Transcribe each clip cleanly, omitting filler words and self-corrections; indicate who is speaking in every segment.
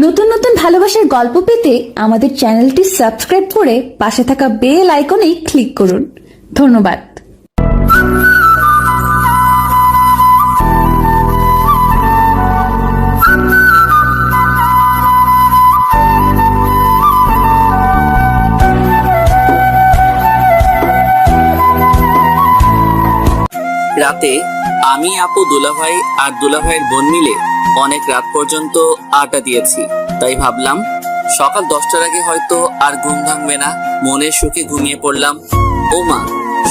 Speaker 1: নতুন নতুন ভালোবাসার গল্প পেতে আমাদের চ্যানেলটি সাবস্ক্রাইব করে পাশে থাকা বেল আইকনেই ক্লিক করুন। ধন্যবাদ।
Speaker 2: রাতে আমি, আপু, দুলাভাই আর দুলাভাইয়ের বোন মিলে অনেক রাত পর্যন্ত আড্ডা দিয়েছি। তাই ভাবলাম সকাল 10টার আগে হয়তো আর ঘুম ভাঙবে না। মনের সুখে ঘুমিয়ে পড়লাম। ও মা,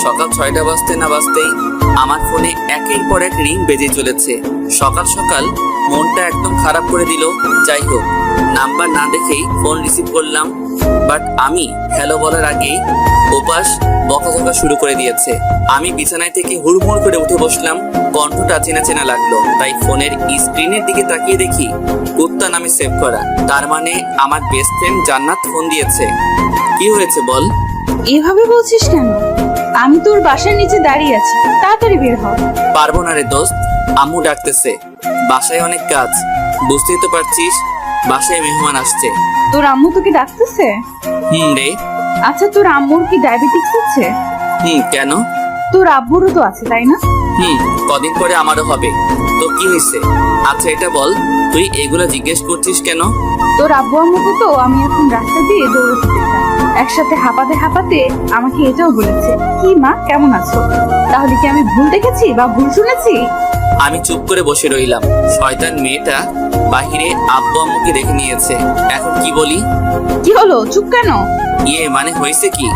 Speaker 2: সকাল 6টা বাজতে না বাজতেই আমার ফোনে একের পর এক রিং বেজে চলেছে। সকাল সকাল মনটা একদম খারাপ করে দিল। যাই হোক, নাম্বার না দেখেই ফোন রিসিভ করলাম। বাট আমি হ্যালো বলার আগেই ওপাশ বকাঝকা শুরু করে দিয়েছে। আমি বিছানায় থেকে হুড়মুড় করে উঠে বসলাম। কণ্ঠটা চেনা চেনা লাগলো, তাই ফোনের স্ক্রিনের দিকে তাকিয়ে দেখি কুত্তা নামে সেভ করা। তার মানে আমার বেস্ট ফ্রেন্ড জান্নাত ফোন দিয়েছে। কি হয়েছে বল?
Speaker 3: এভাবে বলছিস কেন? আমি তোর বাসার নিচে দাঁড়িয়ে আছি, তাড়াতাড়ি বের হ।
Speaker 2: পারবো না রে দোস্ত, আম্মু ডাকতেছে। বাসায় অনেক কাজ, বুঝতেই তো পারছিস। বাসায় মেহমান আসছে।
Speaker 3: তোর আম্মু তোকে ডাকতেছে?
Speaker 2: রে।
Speaker 3: আচ্ছা, তোর আম্মুর কি ডায়াবেটিস আছে?
Speaker 2: কেন?
Speaker 3: তোর আব্বুরও তো আছে, তাই না?
Speaker 2: কদিন পরে আমারও হবে। তো কি হয়েছে? আচ্ছা এটা বল, তুই এগুলা জিজ্ঞেস করছিস কেন?
Speaker 3: তোর আব্বু আম্মুকে তো আমি এখন রাস্তা দিয়ে দৌড়াতে দেখলাম। একসাথে হাঁপাতে হাঁপাতে আমাকে এটাও বলেছে, কি মা কেমন আছো? তাহলে কি আমি ভুল দেখেছি বা ভুল শুনেছি?
Speaker 2: আমি চুপ করে বসে রইলাম। শয়তান মেয়েটা বাহিরে আব্বু আম্মুকে দেখে নিয়েছে। এখন কি বলি?
Speaker 3: কি হলো, চুপ কেন?
Speaker 2: মানে হয়েছে কি?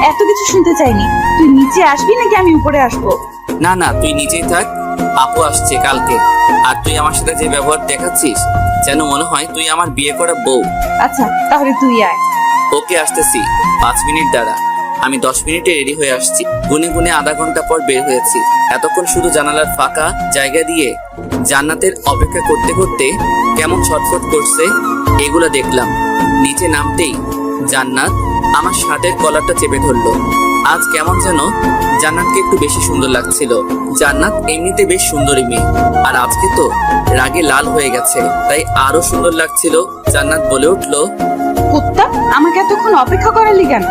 Speaker 3: এত কিছু শুনতে চাইনি। তুই নিচে আসবি নাকি আমি উপরে আসবো?
Speaker 2: না না, তুই নিচেই থাক। আপু আসছে কালকে। আর তুই আমার সাথে যে ব্যবহার দেখাচ্ছিস, যেন মনে হয় তুই আমার বিয়ে করা বউ।
Speaker 3: আচ্ছা তাহলে তুই আয়।
Speaker 2: ওকে, আসতেছি। 5 মিনিট দাঁড়া। আমি 10 মিনিটে রেডি হয়ে আসছি। গুনে গুনে আধা ঘন্টা পর বের হয়েছি। এতক্ষণ শুধু জানালার ফাঁকা জায়গা দিয়ে জান্নাতের অপেক্ষা করতে করতে কেমন ছটফট করছে এগুলা দেখলাম। নিচে নামতেই জান্নাত আমার শার্টের কলারটা চেপে ধরলো। আজ কেমন যেন জান্নাতকে একটু বেশি সুন্দর লাগছিল। জান্নাত এমনিতে বেশ সুন্দরী মেয়ে, আর আজকে তো রাগে লাল হয়ে গেছে, তাই আরো সুন্দর লাগছিল। জান্নাত বলে উঠলো,
Speaker 3: কুত্তা, আমাকে এতক্ষণ অপেক্ষা করালি কেন?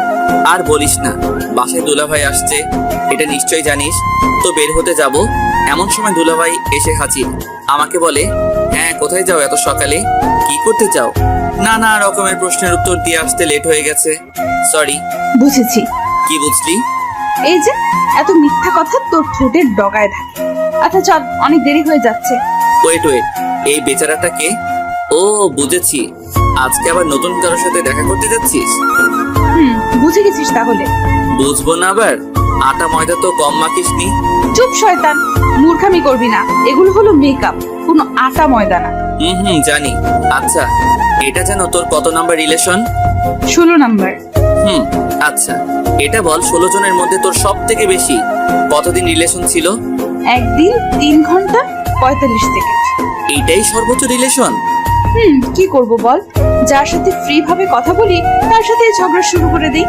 Speaker 2: আর বলিস না, বাসায় দুলাভাই আসছে, এটা নিশ্চয়ই জানিস। তো বের হতে যাব, এমন সময় দুলাভাই এসে হাজির। আমাকে বলে, হ্যাঁ কোথায় যাও এত সকালে? কি করতে চাও? নানা রকমের প্রশ্নের উত্তর দিয়ে আসতে লেট হয়ে গেছে। সরি।
Speaker 3: বুঝেছি।
Speaker 2: কি বুঝলি?
Speaker 3: এই যে এত মিথ্যা কথা তোর ঠোঁটের ডগায় থাকে। আচ্ছা চল, অনেক দেরি হয়ে যাচ্ছে।
Speaker 2: ওয়েট, এই বেচারাটাকে? ও বুঝেছি, আজকে আবার নতুন কারোর সাথে দেখা করতে যাচ্ছিস?
Speaker 3: বুঝে গেছিস তাহলে?
Speaker 2: বুঝবো না আবার? আটা ময়দা তো কম মাখিসনি।
Speaker 3: চুপ শয়তান, মূর্খামি করবি না। এগুলো হলো মেকআপ, কোনো আটা ময়দা না।
Speaker 2: জানি। আচ্ছা, এটা যেন তোর কত নাম্বার রিলেশন?
Speaker 3: 16 নাম্বার।
Speaker 2: আচ্ছা, এটা বল 16 জনের মধ্যে তোর সব থেকে বেশি কতদিন রিলেশন ছিল?
Speaker 3: একদিন 3 ঘন্টা 45 সেকেন্ড।
Speaker 2: এইটাই সর্বোচ্চ রিলেশন?
Speaker 3: কি করব বল, যার সাথে ফ্রি ভাবে কথা বলি তার সাথে ঝগড়া শুরু করে দিই।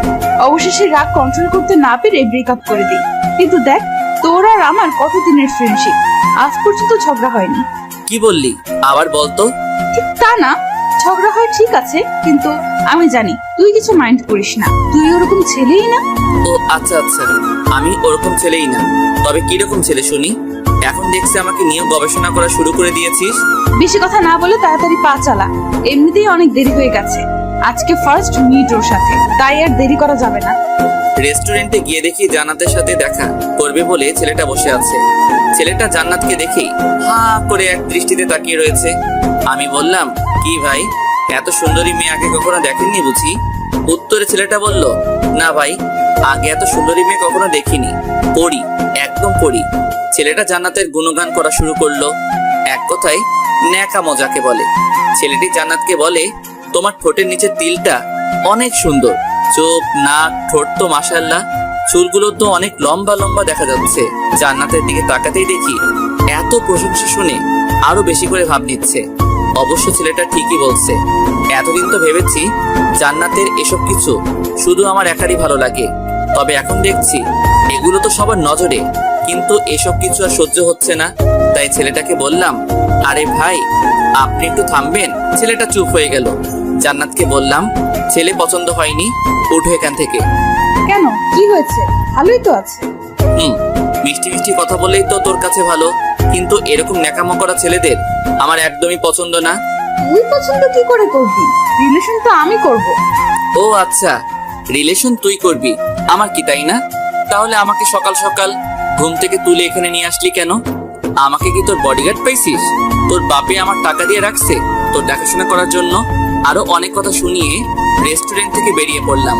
Speaker 3: অবশেষে রাগ কন্ট্রোল করতে না পেরে ব্রেকআপ করে দিই। কিন্তু দেখ, তোর আর আমার কতদিনের ফ্রেন্ডশিপ, আজ পর্যন্ত ঝগড়া হয়নি।
Speaker 2: কি বললি? আবার বলতো।
Speaker 3: ঠিক তা না, ঝগড়া হয় ঠিক আছে, কিন্তু আমি জানি তুই কিছু মাইন্ড করিস না। তুই ওরকম ছেলেই না।
Speaker 2: ও আচ্ছা, আমি ওরকম ছেলেই না। তবে কিরকম ছেলে শুনি? এখন দেখছি আমাকে নিয়ে গবেষণা করা শুরু করে দিয়েছিস।
Speaker 3: বেশি কথা না বলে তাড়াতাড়ি পা চালা। এমনিতেই অনেক দেরি হয়ে গেছে। আজকে ফার্স্ট মিট ওর সাথে, তাই আর দেরি করা যাবে না।
Speaker 2: রেস্টুরেন্টে গিয়ে দেখি জান্নাতের সাথে দেখা করবে বলে ছেলেটা বসে আছে। ছেলেটা জান্নাতকে দেখেই হা করে এক দৃষ্টিতে তাকিয়ে রয়েছে। আমি বললাম, কি ভাই, এত সুন্দরী মেয়ে আগে কখনো দেখেননি বুঝি? উত্তরে ছেলেটা বলল, না ভাই, আগে এত সুন্দরী মেয়ে কখনো দেখিনি। পড়ি, একদম পড়ি। ছেলেটা জান্নাতের গুণগান করা শুরু করলো। এক কথায় ন্যাকা মজাকে বলে। ছেলেটি জান্নাতকে বলে, তোমার ঠোঁটের নিচের তিলটা অনেক সুন্দর। চোখ, নাক, ঠোঁট তো মাশাআল্লাহ। চুলগুলো তো অনেক লম্বা লম্বা দেখা যাচ্ছে। জান্নাতের দিকে তাকাতেই দেখি এত প্রশংসা শুনে আরো বেশি করে ভাব নিচ্ছে। অবশ্য ছেলেটা ঠিকই বলছে। এতদিন তো ভেবেছি জান্নাতের এসব কিছু শুধু আমার একারই ভালো লাগে, তবে এখন দেখছি এগুলো তো সবার নজরে, কিন্তু এসব কিছু আর সহ্য হচ্ছে না। তাই ছেলেটাকে বললাম, আরে ভাই আপনি একটু থামবেন। ছেলেটা চুপ হয়ে গেল। জান্নাতকে বললাম, ছেলে পছন্দ হয়নি, উঠো এখান থেকে।
Speaker 3: কেন, কি হয়েছে? ভালোই তো আছে।
Speaker 2: মিষ্টি মিষ্টি কথা বললেই তো তোর কাছে ভালো, কিন্তু এরকম ন্যাকামো করা ছেলেদের আমার একদমই পছন্দ না।
Speaker 3: তুই পছন্দ কি করে করবি? রিলেশন তো আমি করব।
Speaker 2: ও আচ্ছা, রিলেশন তুই করবি, আমার কি তাই না? তাহলে আমাকে সকাল সকাল ঘুম থেকে তুলে এখানে নিয়ে আসলি কেন? আমাকে কি তোর বডিগার্ড পাইছিস? তোর বাপে আমার টাকা দিয়ে রাখছে তোর দেখাশোনা করার জন্য? আরো অনেক কথা শুনিয়ে রেস্টুরেন্ট থেকে বেরিয়ে পড়লাম।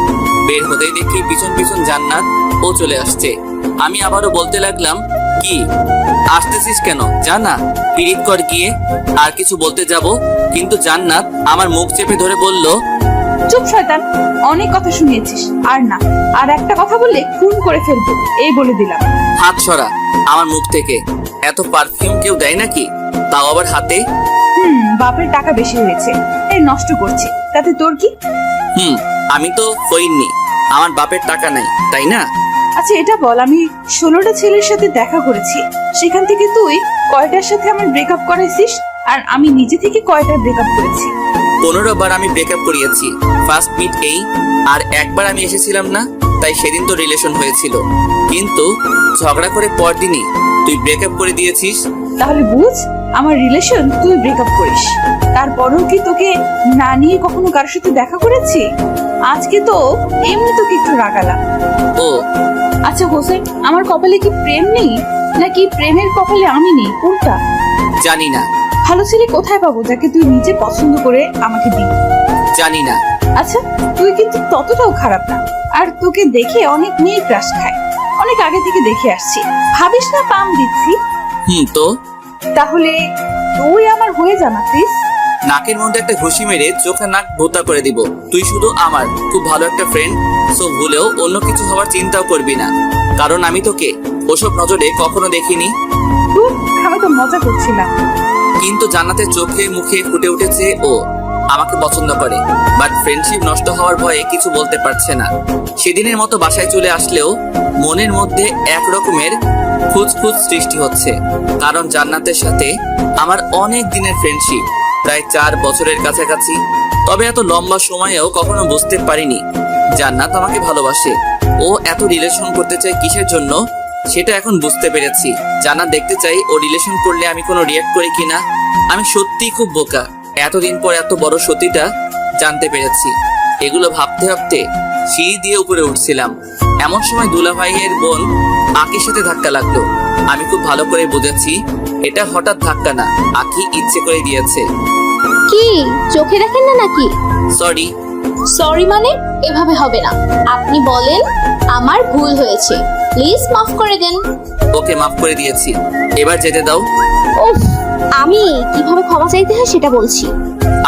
Speaker 2: বের হতেই দেখি পিছন পিছন জান্নাত ও চলে আসছে। আমি আবারও বলতে লাগলাম, কি আসতেছিস কেন? জানা পিরিত কর গিয়ে। আর কিছু বলতে যাব, কিন্তু জান্নাত আমার মুখ চেপে ধরে বলল,
Speaker 3: চুপ শয়তান, অনেক কথা শুনিয়েছিস। আর না, আর একটা কথা বললে খুন করে ফেলবো, এই বলে দিলাম।
Speaker 2: হাত সরা আমার মুখ থেকে। এত পারফিউম কেউ দেয় নাকি, তাও আবার হাতে?
Speaker 3: বাপের টাকা বেশি হয়েছে তাই নষ্ট করছে, তাতে তোর কি?
Speaker 2: আমি তো হইনি, আমার বাপের টাকা নাই, তাই না?
Speaker 3: আচ্ছা এটা বল, আমি 16টা ছেলের সাথে দেখা করেছি, সেখান থেকে তুই কয়টার সাথে আমার ব্রেকআপ করাইছিস? আর আমি নিজে থেকে কয়টা ব্রেকআপ করেছি?
Speaker 2: 15 বার আমি ব্রেকআপ করিয়েছি। ফার্স্ট মিট এই, আর একবার আমি এসেছিলাম না, তাই সেদিন তো রিলেশন হয়েছিল। কিন্তু ঝগড়া করে পরদিনই তুই ব্রেকআপ করে দিয়েছিস।
Speaker 3: তাহলে বুঝ, আমার রিলেশন তুই ব্রেকআপ করিস। তারপরেও কি তোকে না নিয়ে কখনো কারোর সাথে দেখা করেছি? আজকে তো এমনি তোকে একটু রাগালাম।
Speaker 2: ও
Speaker 3: আচ্ছা হোসেন, আমার কপালে কি প্রেম নেই, নাকি প্রেমের কপালে আমি নেই, কোনটা?
Speaker 2: জানি না।
Speaker 3: ভালো ছেলে কোথায় পাবো যাকে তুই নিজে পছন্দ করে আমাকে দিবি?
Speaker 2: জানি না।
Speaker 3: আচ্ছা তুই কিন্তু ততটাও খারাপ না, আর তোকে দেখে অনেক মেয়ে ক্রাশ খায়, অনেক আগে থেকে দেখে আসছি। ভাবিস না পাম দিচ্ছি?
Speaker 2: তো
Speaker 3: তাহলে তুই আমার হয়ে যা না প্লিজ।
Speaker 2: নাকের মধ্যে একটা ঘুষি মেরে চোখে নাক ভোতা করে দিব। তুই শুধু আমার খুব ভালো একটা ফ্রেন্ড, সো ভুলেও অন্য কিছু হওয়ার চিন্তাও করবি না, কারণ আমি তোকে ওসব নজরে কখনো দেখিনি।
Speaker 3: ধুর, আমি তো মজা করছিলাম।
Speaker 2: কিন্তু জান্নাতের চোখে মুখে ফুটে উঠেছে ও আমাকে পছন্দ করে, বাট ফ্রেন্ডশিপ নষ্ট হওয়ার ভয়ে কিছু বলতে পারছে না। সেদিনের মতো বাসায় চলে আসলেও মনের মধ্যে এক রকমের খুঁতখুঁত সৃষ্টি হচ্ছে, কারণ জান্নাতের সাথে আমার অনেক দিনের ফ্রেন্ডশিপ, প্রায় 4 বছরের কাছাকাছি। তবে এত লম্বা সময়েও কখনো বুঝতে পারিনি জান্নাত আমাকে ভালোবাসে। ও এত রিলেশন করতে চায় কিসের জন্য, সেটা এখন বুঝতে পেরেছি। জান্নাত দেখতে চাই ও রিলেশন করলে আমি কোনো রিয়াক্ট করি কিনা। আমি সত্যিই খুব বোকা, এতদিন পর এত বড় সত্যিটা জানতে পেরেছি। এগুলো ভাবতে ভাবতে সিঁড়ি দিয়ে উপরে উঠছিলাম, এমন সময় দুলা ভাইয়ের বোন আকির সাথে ধাক্কা লাগলো। আমি খুব ভালো করে বুঝেছি এটা হঠাৎ ধাক্কা না, আকি ইচ্ছে করে দিয়েছে।
Speaker 4: কি চোখে দেখেন না নাকি?
Speaker 2: সরি।
Speaker 4: সরি মানে? এভাবে হবে না। আপনি বলেন আমার ভুল হয়েছে, প্লিজ মাফ করে দেন।
Speaker 2: ওকে মাফ করে দিয়েছি, এবার যেতে দাও।
Speaker 4: উফ, আমি কিভাবে ক্ষমা চাইতে হয় সেটা বলছি।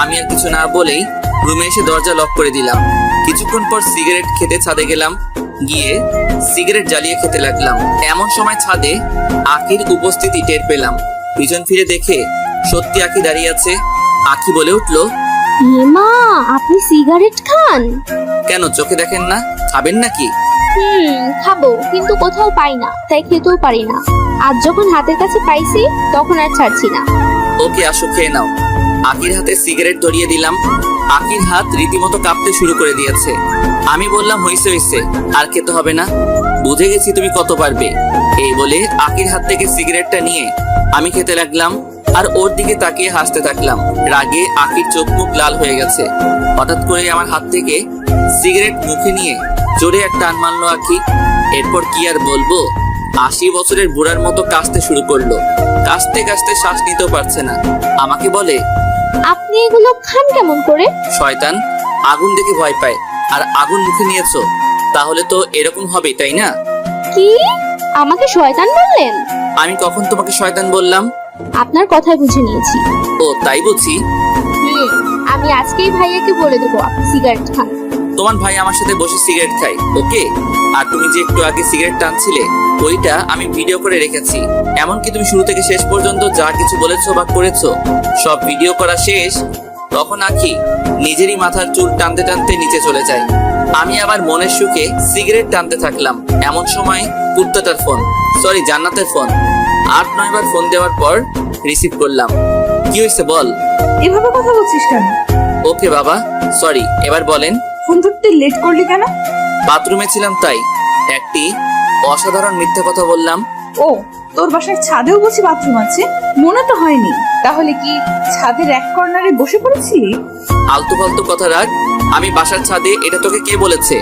Speaker 2: আমি আর কিছু না বলেই রুমে এসে দরজা লক করে দিলাম। কিছুক্ষণ পর সিগারেট খেতে ছাদে গেলাম, গিয়ে সিগারেট জ্বালিয়ে খেতে লাগলাম। এমন সময় ছাদে আকির উপস্থিতি টের পেলাম। পিছন ফিরে দেখে সত্যি আকি দাঁড়িয়ে আছে। আকি বলে উঠলো,
Speaker 4: মা আপনি সিগারেট খান?
Speaker 2: কেন চোখে দেখেন না? খাবেন নাকি?
Speaker 4: খাবো, কিন্তু কোথাও পাই না, তাই খেতেও পারি না। আজ যখন হাতের কাছে পাইছি তখন আর ছাড়ছি না।
Speaker 2: ওকে আসো, খেয়ে নাও। আকির হাতে সিগারেট ধরিয়ে দিলাম। আকির হাত রীতিমতো কাঁপতে শুরু করে দিয়েছে। আমি বললাম, হইছে হইছে, আর খেতে হবে না, বুঝে গেছি তুমি কত পারবে। এই বলে আকির হাত থেকে সিগারেটটা নিয়ে আমি খেতে লাগলাম, আর ওর দিকে তাকিয়ে হাসতে থাকলাম। রাগে আকির চোখ মুখ লাল হয়ে গেছে। হঠাৎ করে আমার হাত থেকে সিগারেট মুখে নিয়ে জোরে একটা টান মারলো আকি। এরপর কি আর বলবো, 80 বছরের বুড়ার মতো কাশতে শুরু করলো। কাশতে কাশতে শ্বাস নিতেও পারছে না। আমাকে বলে,
Speaker 4: আপনি এগুলো খান কেমন করে?
Speaker 2: শয়তান, আগুন দেখে ভয় পায়, আর আগুন মুখে নিয়েছো, তাহলে তো এরকম হবে, তাই না?
Speaker 4: কি আমাকে শয়তান বললেন?
Speaker 2: আমি কখন তোমাকে শয়তান বললাম?
Speaker 4: আপনার কথাই বুঝে নিয়েছি।
Speaker 2: ও তাই বুঝি।
Speaker 4: আমি আজকেই ভাইয়াকে বলে দেবো আপনি সিগারেট খান।
Speaker 2: তোমার ভাই আমার সাথে বসে সিগারেট খায়, ওকে? আর তুমি যে একটু আগে সিগারেট টানছিলে, ওইটা আমি ভিডিও করে রেখেছি। এমনকি তুমি শুরু থেকে শেষ পর্যন্ত যা কিছু বলেছো বা করেছো সব ভিডিও করা শেষ। তখন আঁকি নিজেরই মাথার চুল টানতে টানতে নিচে চলে যায়। আমি আবার মনের সুখে সিগারেট টানতে থাকলাম। এমন সময় কুত্তাটার ফোন, সরি জান্নাতের ফোন। 8-9 বার ফোন দেওয়ার পর রিসিভ করলাম। কি হয়েছে বল।
Speaker 3: এভাবে কথা বলছিস কেন?
Speaker 2: ওকে বাবা, সরি। এবার বলেন।
Speaker 3: ফোন ধরতে লেট করলি কেন?
Speaker 2: বাথরুমে ছিলাম তাই একটি অসাধারণ মিথ্যা কথা বললাম।
Speaker 3: ও, তোর বাসার ছাদেও বুঝি বাথরুম আছে? মনে তো হয়নি। তাহলে কি ছাদের এক কর্নারে বসে পড়েছিলি?
Speaker 2: আলতু ফালতু কথা রাখ। আমি বাসার ছাদে, এটা তোকে কে বলেছে?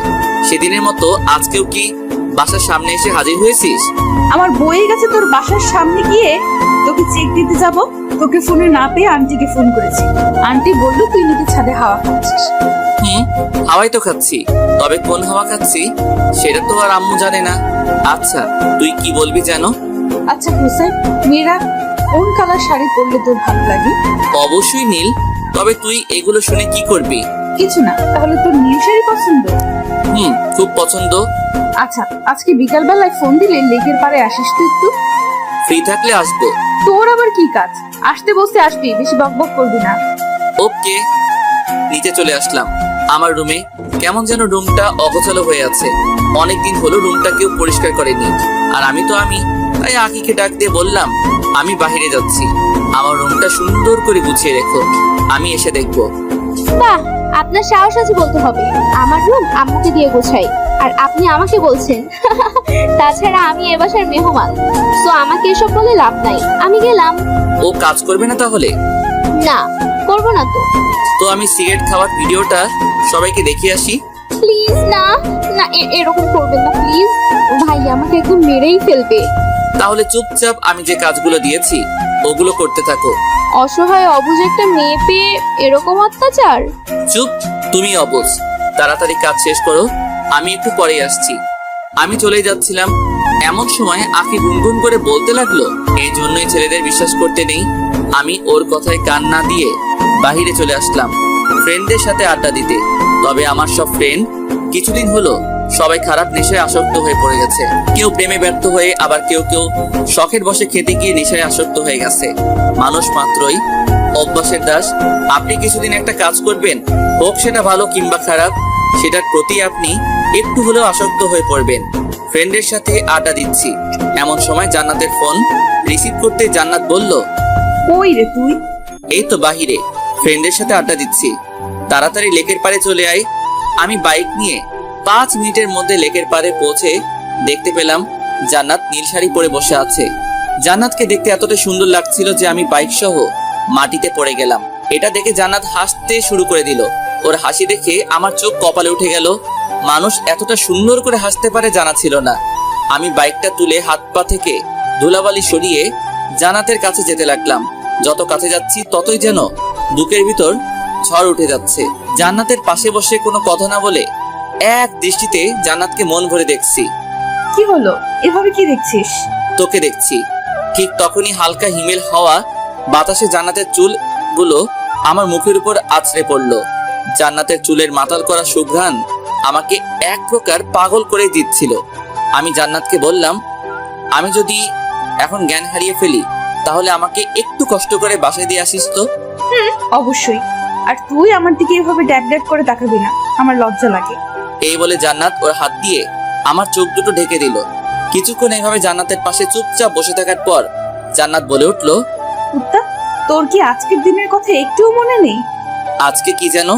Speaker 2: সেদিনের মতো আজকেও কি বাসার সামনে এসে হাজির হয়েছিস?
Speaker 3: আমার বইয়ে গেছে তোর বাসার সামনে গিয়ে তোকে চেক দিতে যাব। তোকে ফোনে না পেয়ে আন্টিকে ফোন করেছি। আন্টি বললো তুই নাকি ছাদে হাওয়া খাচ্ছিস।
Speaker 2: হাওয়াই তো খাচ্ছি, তবে কোন হাওয়া খাচ্ছি সেটা তো আর আম্মু জানে না। আচ্ছা, তুই কি বলবি যেন?
Speaker 3: আচ্ছা হুসেন, মেয়েরা কোন কালার শাড়ি পরলে তোর ভালো লাগে?
Speaker 2: অবশ্যই নীল। তবে তুই এগুলো শুনে কি করবি?
Speaker 3: কিছু না। তাহলে তোর নীল শাড়ি পছন্দ?
Speaker 2: খুব পছন্দ।
Speaker 3: আচ্ছা, আজকে বিকাল বেলায় ফোন দিলে লেকের পাড়ে আসিস তো একটু?
Speaker 2: ফ্রি থাকলে আসবো।
Speaker 3: তোর আবার কি কাজ? আসতে বসতে আসবি, বেশি বকবক করবি না।
Speaker 2: ওকে। নিচে চলে আসলাম আমার রুমে। কেমন যেন রুমটা অগোছালো হয়ে আছে। অনেকদিন হলো রুমটা কেউ পরিষ্কার করেনি। আর আমি তাই আকিকে ডাক দিয়ে বললাম আমি বাইরে যাচ্ছি, আমার রুমটা সুন্দর করে গুছিয়ে রেখো, আমি এসে দেখবো।
Speaker 4: বাহ, আপনার সাহস আছে বলতে হবে। আমার রুম আম্মুকে দিয়ে গোছাই, আর আপনি আমাকে বলছেন। তাছাড়া আমি এ বাসার মেহমান, তো আমাকে এসব বলে লাভ নাই। আমি গেলাম।
Speaker 2: ও কাজ করবে না তাহলে?
Speaker 4: না, করবো না তো।
Speaker 2: তো আমি সিগারেট খাওয়ার ভিডিওটা সবাইকে দেখিয়ে আসি।
Speaker 4: প্লিজ না না, এরকম করবেন না প্লিজ। ভাই আমাকে একদম মেরেই ফেলবে।
Speaker 2: তাহলে চুপচাপ আমি যে কাজগুলো দিয়েছি ওগুলো করতে থাকো।
Speaker 4: অসহায় অবুঝ একটা মেয়ে পেয়ে এরকম অত্যাচার।
Speaker 2: চুপ, তুমি অবুঝ। তাড়াতাড়ি কাজ শেষ করো, আমি একটু পরে আসছি। আমি চলে যাচ্ছিলাম, এমন সময় আঁকি গুনগুন করে বলতে লাগলো এই জন্যই ছেলেদের বিশ্বাস করতে নেই। আমি ওর কথায় কান না দিয়ে বাহিরে চলে আসলাম ফ্রেন্ডদের সাথে আড্ডা দিতে। তবে আমার সব ফ্রেন্ড কিছুদিন হলো সবাই খারাপ নেশায় আসক্ত হয়ে পড়ে গেছে। কেউ প্রেমে ব্যর্থ হয়ে, আবার কেউ শখের বসে খেতে গিয়ে নেশায় আসক্ত হয়ে গেছে। মানুষ মাত্রই অভ্যাসের দাস। আপনি কিছুদিন একটা কাজ করবেন, হোক সেটা ভালো কিংবা খারাপ, সেটার প্রতি আপনি একটু হলেও আসক্ত হয়ে পড়বেন। ফ্রেন্ডের সাথে আড্ডা দিচ্ছি, এমন সময় জান্নাতের ফোন রিসিভ করতে জান্নাত বলল,
Speaker 3: কই রে তুই?
Speaker 2: এই তো বাহিরে ফ্রেন্ডের সাথে আড্ডা দিচ্ছি, তাড়াতাড়ি লেকের পাড়ে চলে আয়। আমি বাইক নিয়ে 5 মিনিটের মধ্যে লেকের পাড়ে পৌঁছে দেখতে পেলাম জান্নাত নীল শাড়ি পরে বসে আছে। জান্নাতকে দেখতে এতটা সুন্দর লাগছিল যে আমি বাইক সহ মাটিতে পড়ে গেলাম। এটা দেখে জান্নাত হাসতে শুরু করে দিল। ওর হাসি দেখে আমার চোখ কপালে উঠে গেল। মানুষ এতটা সুন্দর করে হাসতে পারে জানা ছিল না। আমি বাইকটা তুলে হাত পা থেকে ধুলাবালি সরিয়ে জান্নাতের কাছে যেতে লাগলাম। যত কাছে যাচ্ছি ততই যেন বুকের ভিতর ঝড় উঠে যাচ্ছে। জান্নাতের পাশে বসে কোনো কথা না বলে এক দৃষ্টিতে জান্নাতকে মন ভরে দেখছি।
Speaker 3: কি হলো, এভাবে কি দেখছিস?
Speaker 2: তোকে দেখছি। ঠিক তখনই হালকা হিমেল হাওয়া বাতাসে জান্নাতের চুলগুলো আমার মুখের উপর আছড়ে পড়লো। জান্নাতের চুলের মাতাল করা সুঘ্রাণ আমাকে এক প্রকার পাগল করে দিচ্ছিল। আমি জান্নাতকে বললাম, আমি যদি এখন জ্ঞান হারিয়ে ফেলি তাহলে আমাকে একটু কষ্ট করে বাসায় দিয়ে আসিস তো?
Speaker 3: অবশ্যই। আর তুই আমার দিকে এভাবে ড্যাব ড্যাব করে তাকাবি না, আমার লজ্জা লাগে।
Speaker 2: এই বলে জান্নাত ওর হাত দিয়ে আমার চোখ দুটো ঢেকে দিল। কিছুক্ষণ এইভাবে জান্নাতের পাশে চুপচাপ বসে থাকার পর জান্নাত বলে উঠলো,
Speaker 3: কুত্তা, তোর কি আজকের দিনের কথা একটুও মনে নেই?
Speaker 2: আজকে কি যেন?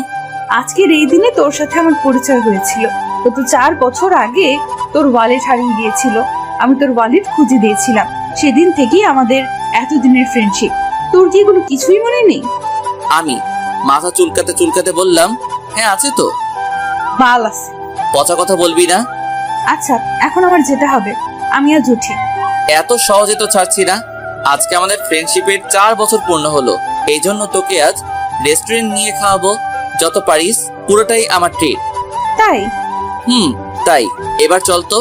Speaker 3: আজকের এই দিনে তোর সাথে আমার পরিচয় হয়েছিল। গত 4 বছর আগে তোর ওয়ালেট হারিয়ে গিয়েছিল, আমি তোর ওয়ালেট খুঁজে দিয়েছিলাম। সেদিন থেকেই আমাদের এতদিনের ফ্রেন্ডশিপ। তোর কি এগুলো কিছুই মনে নেই?
Speaker 2: আমি মাথা চুলকাতে চুলকাতে বললাম, হ্যাঁ আছে তো।
Speaker 3: বাল আছে।
Speaker 2: পচা কথা বলবি না।
Speaker 3: আচ্ছা, এখন আমার যেতে হবে, আমি আজ উঠি।
Speaker 2: এত সহজে তো ছাড়ছি না। আজকে আমাদের ফ্রেন্ডশিপের 4 বছর পূর্ণ হলো, এই জন্য তোকে আজ রেস্টুরেন্ট নিয়ে খাওয়াবো। যত পারিস পুরোটাই আমার ট্রিট।
Speaker 3: তাই?
Speaker 2: তাই। এবার চল তো।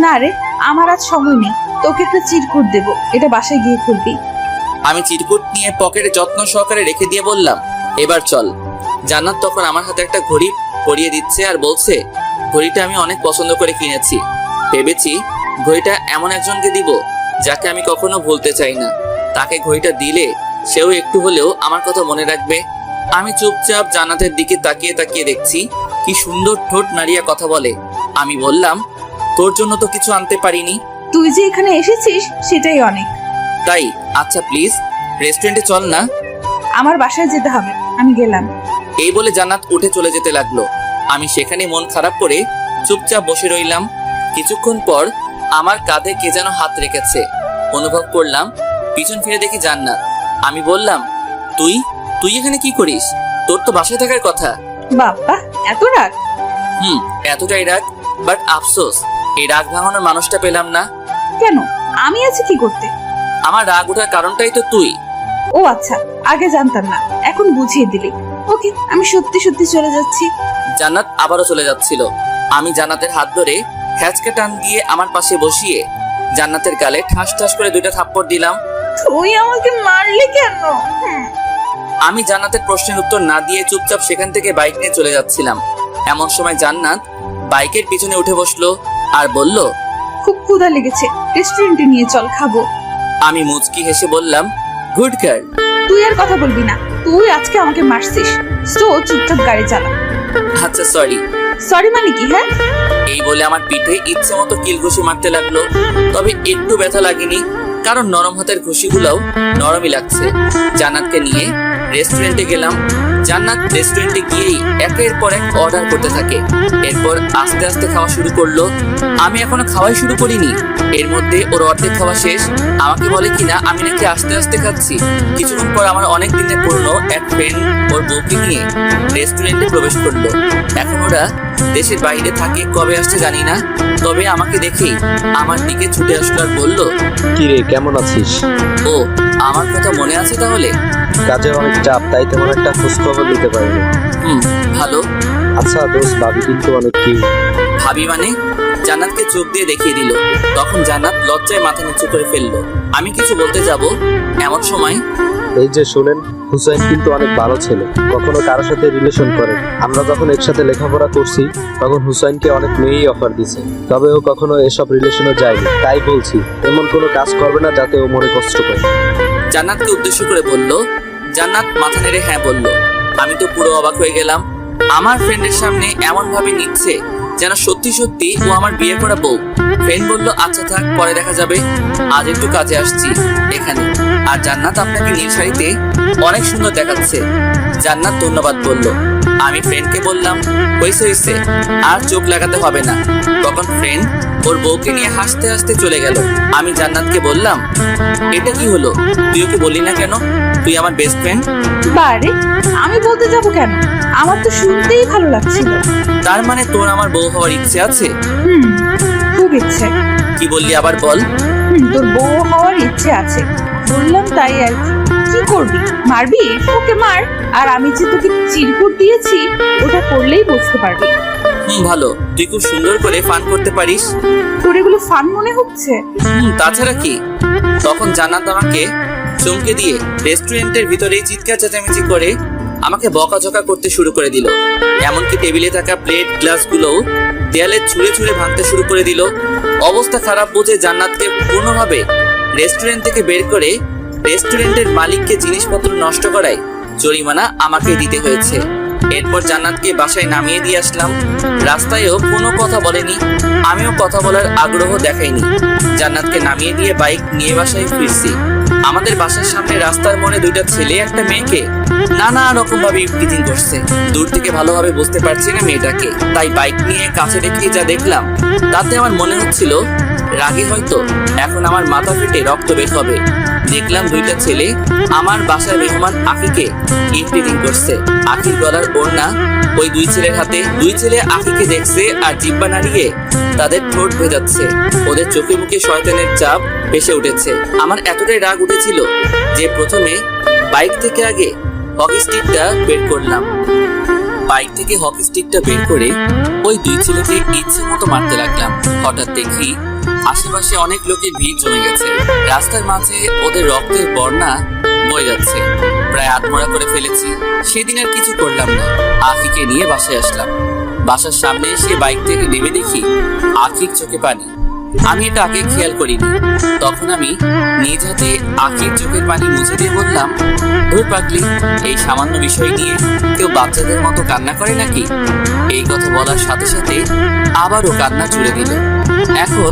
Speaker 3: না রে, আমার আজ সময় নেই। তোকে একটা চিরকুট দেবো, এটা বাসায় গিয়ে খুলবি।
Speaker 2: আমি চিরকুট নিয়ে পকেটে যত্ন সহকারে রেখে দিয়ে বললাম, এবার চল। জান্নাত তখন আমার হাতে একটা ঘড়ি পরিয়ে দিচ্ছে আর বলছে, ঘড়িটা আমি অনেক পছন্দ করে কিনেছি। ভেবেছি ঘড়িটা এমন একজনকে দিব যাকে আমি কখনো ভুলতে চাই না। তাকে ঘড়িটা দিলে সেও একটু হলেও আমার কথা মনে রাখবে। আমি চুপচাপ জান্নাতের দিকে তাকিয়ে তাকিয়ে দেখছি কি সুন্দর ঠোঁট নাড়িয়ে কথা বলে। আমি বললাম, তোর জন্য তো কিছু আনতে পারিনি।
Speaker 3: তুই যে এখানে এসেছিস সেটাই অনেক।
Speaker 2: তাই? আচ্ছা প্লিজ রেস্টুরেন্টে চল না।
Speaker 3: আমার বাসায় যেতে হবে, আমি গেলাম।
Speaker 2: এই বলে জান্নাত উঠে চলে যেতে লাগলো। আমি সেখানে মন খারাপ করে চুপচাপ বসে রইলাম। কিছুক্ষণ পর আমার কাঁধে কে যেন হাত রেখেছে। অনুভব করলাম, পিছন ফিরে দেখি জান্নাত। আমি বললাম, তুই তুই এখানে কি করিস? তোর তো বাসায় থাকার কথা।
Speaker 3: বাবা, এত রাগ?
Speaker 2: এতটাই রাগ, বাট আফসোস এই রাগ ভাঙানোর মানুষটা পেলাম না।
Speaker 3: কেন? আমি আছি কি করতে?
Speaker 2: আমার রাগ ওঠার কারণটাই তো তুই।
Speaker 3: ও আচ্ছা, আগে জানতাম না, এখন বুঝিয়ে দিলি। ওকে, আমি সত্যি সত্যি চলে যাচ্ছি।
Speaker 2: জান্নাত আবারও চলে যাচ্ছিল। আমি জান্নাতের হাত ধরে হ্যাচকে টান দিয়ে আমার পাশে বসিয়ে জান্নাতের গালে ঠাস ঠাস করে 2টা থাপ্পড় দিলাম।
Speaker 3: তুই আমাকে মারলি কেন?
Speaker 2: আমি জান্নাতের প্রশ্নের উত্তর না দিয়ে চুপচাপ সেখান থেকে বাইক নিয়ে চলে যাচ্ছিলাম। এমন সময় জান্নাত বাইকের পিছনে উঠে বসলো আর বলল,
Speaker 3: খুব ক্ষুধা লেগেছে, রেস্টুরেন্টে নিয়ে চল, খাবো।
Speaker 2: আমি মুচকি হেসে বললাম, গুড গার্ল।
Speaker 3: তুই আর কথা বলবি না, তুই আজকে আমাকে মারছিস, তো চুপচাপ গাড়ি চালা।
Speaker 2: আচ্ছা সরি।
Speaker 3: সরি মানে কি? হ্যাঁ,
Speaker 2: এই বলে আমার পিঠে ইচ্ছে মতো কিল ঘুষি মারতে লাগলো। তবে একটু ব্যথা লাগেনি, কারণ নরম হাতের ঘুষিগুলোও নরমই লাগছে। জান্নাতকে নিয়ে রেস্টুরেন্টে গেলাম। জান্নাত রেস্টুরেন্টে গিয়েই একের পর এক অর্ডার করতে থাকে। এরপর আস্তে আস্তে খাওয়া শুরু করলো। আমি এখনো খাওয়াই শুরু করিনি, এর মধ্যে ওর অর্ধেক খাওয়া শেষ। আমাকে বলে কিনা আমি নাকি আস্তে আস্তে খাচ্ছি। কিছুক্ষণ পর আমার অনেক দিনের পুরনো এক ফ্রেন্ড ওর বউকে নিয়ে রেস্টুরেন্টে প্রবেশ করলো। এখন ওরা দেশের বাইরে থাকে, কবে আসছে জানি না। তবে আমাকে দেখেই আমার দিকে ছুটে আসলো আর বলল,
Speaker 5: কিরে, কেমন আছিস?
Speaker 2: ও, আমার কথা মনে আছে তাহলে?
Speaker 5: কাজের অনেক চাপ, তাই তেমন একটা খোঁজখবর নিতে পারিনি।
Speaker 2: ভালো।
Speaker 5: আচ্ছা দোস্ত, ভাবি কিন্তু অনেক কিউট।
Speaker 2: ভাবি মানে? জান্নাতকে চোখ দিয়ে দেখিয়ে দিল। তখন জান্নাত লজ্জায় মাথা নিচু করে ফেললো। আমি কিছু বলতে যাব, এমন সময়
Speaker 5: এই যে শুনেন, হুসাইন কিন্তু অনেক ভালো ছেলে, কখনো কারোর সাথে রিলেশন করে। আমরা যখন একসাথে লেখাপড়া করছি তখন হুসাইনকে অনেক মেয়েই অফার দিছে, তবে ও কখনো এসব রিলেশনে যায়নি। তাই বলছি, এমন কোনো কাজ করবে না যাতে ও মনে কষ্ট পায়।
Speaker 2: জান্নাতকে উদ্দেশ্য করে বলল। জান্নাত মাথা নেড়ে হ্যাঁ বলল। আমি তো পুরো অবাক হয়ে গেলাম। আমার ফ্রেন্ডের সামনে এমন ভাবে নিচ্ছে যেন সত্যি সত্যি ও আমার বিয়ে করা বউ। ফ্রেন্ড বলল, আচ্ছা থাক, পরে দেখা যাবে, আজ একটু কাজে আসছি এখানে। আর জান্নাত আপনাকে নীল শাড়িতে অনেক সুন্দর দেখাচ্ছে। জান্নাত ধন্যবাদ বলল। আমি ফ্রেন্ডকে বললাম, হয়েছে, আর চোখ লাগাতে হবে না। তখন ফ্রেন্ড ওর বউকে নিয়ে হাসতে হাসতে চলে গেল। আমি জান্নাতকে বললাম, এটা কি হলো? তুই ওকে বললি না কেন? তুই আমার বেস্ট ফ্রেন্ড।
Speaker 3: বারে, আমি বলতে যাব কেন? আমার তো শুনতেই ভালো লাগছিল।
Speaker 2: তার মানে তোর আমার বউ হওয়ার ইচ্ছে আছে?
Speaker 3: খুব ইচ্ছে।
Speaker 2: কি বললি আবার বল?
Speaker 3: তোর বউ হওয়ার ইচ্ছে আছে বললাম, তাই আর কি। কি করবি? মারবি? ওকে মার। আর আমি যে তোকে চিরকুট দিয়েছি, ওটা করলেই বুঝতে পারবি।
Speaker 2: ভালো, তুই খুব সুন্দর করে ফান করতে পারিস।
Speaker 3: তোর এগুলো ফান মনে হচ্ছে?
Speaker 2: তাছাড়া কি? তখন জান্নাত আমাকে চমকে দিয়ে রেস্টুরেন্টের ভিতরেই চিৎকার চেঁচামেচি করে আমাকে বকাঝকা করতে শুরু করে দিল। এমনকি টেবিলে থাকা প্লেট গ্লাসগুলোও দেয়ালে ছুঁড়ে ছুঁড়ে ভাঙতে শুরু করে দিল। অবস্থা খারাপ বুঝে জান্নাতকে পূর্ণভাবে রেস্টুরেন্ট থেকে বের করে রেস্টুরেন্টের মালিককে জিনিসপত্র নষ্ট করায় জরিমানা আমাকে দিতে হয়েছে। এরপর জান্নাতকে বাসায় নামিয়ে দিয়ে আসলাম। রাস্তায়ও কোনো কথা বলেনি, আমিও কথা বলার আগ্রহ দেখাইনি। জান্নাতকে নামিয়ে দিয়ে বাইক নিয়ে বাসায় ফিরছি। আমাদের বাসার সামনে রাস্তার মোড়ে 2টা ছেলে একটা মেয়েকে নানা রকম ভাবে ইফটিজিং করছে। দূর থেকে ভালোভাবে বুঝতে পারছি না মেয়েটাকে, তাই বাইক নিয়ে কাছে দেখিয়ে যা দেখলাম তাতে আমার মনে হচ্ছিল রাগে হয়তো এখন আমার মাথা ফেটে রক্ত বের হবে। দেখলাম 2টা ছেলে আমার বাসার মেহমান আখিকে ইফটিজিং করছে। আখির গলার ওড়না ওই 2 ছেলের হাতে। 2 ছেলে আখিকে দেখছে আর জিহ্বা নাড়িয়ে তাদের ঠোঁট ভেজাচ্ছে। ওদের চোখে মুখে শয়তানের চাপ ভেসে উঠেছে। আমার এতটাই রাগ উঠেছিল যে প্রথমে বাইক থেকে আগে হকি স্টিকটা বের করলাম। বাইক থেকে হকি স্টিকটা বের করে ওই 2 ছেলেকে ইচ্ছে মতো মারতে লাগলাম। হঠাৎ দেখি আশেপাশে অনেক লোকের ভিড় জমে গেছে। রাস্তার মাঝে ওদের রক্তের বন্যা বয়ে যাচ্ছে। প্রায় আত্মরা করে ফেলেছি। সেদিন আর কিছু করলাম না, আখিকে নিয়ে বাসায় আসলাম। বাসার সামনে এসে বাইক থেকে নেমে দেখি আখির চোখে পানি। আমি এটা আগে খেয়াল করিনি। তখন আমি নিজ হাতে আখির চোখের পানি মুছে দিয়ে বললাম, ধুর পাগলি, এই সামান্য বিষয় নিয়ে কেউ বাচ্চাদের মতো কান্না করে নাকি? এই কথা বলার সাথে সাথে আবারও কান্না জুড়ে দিল। এখন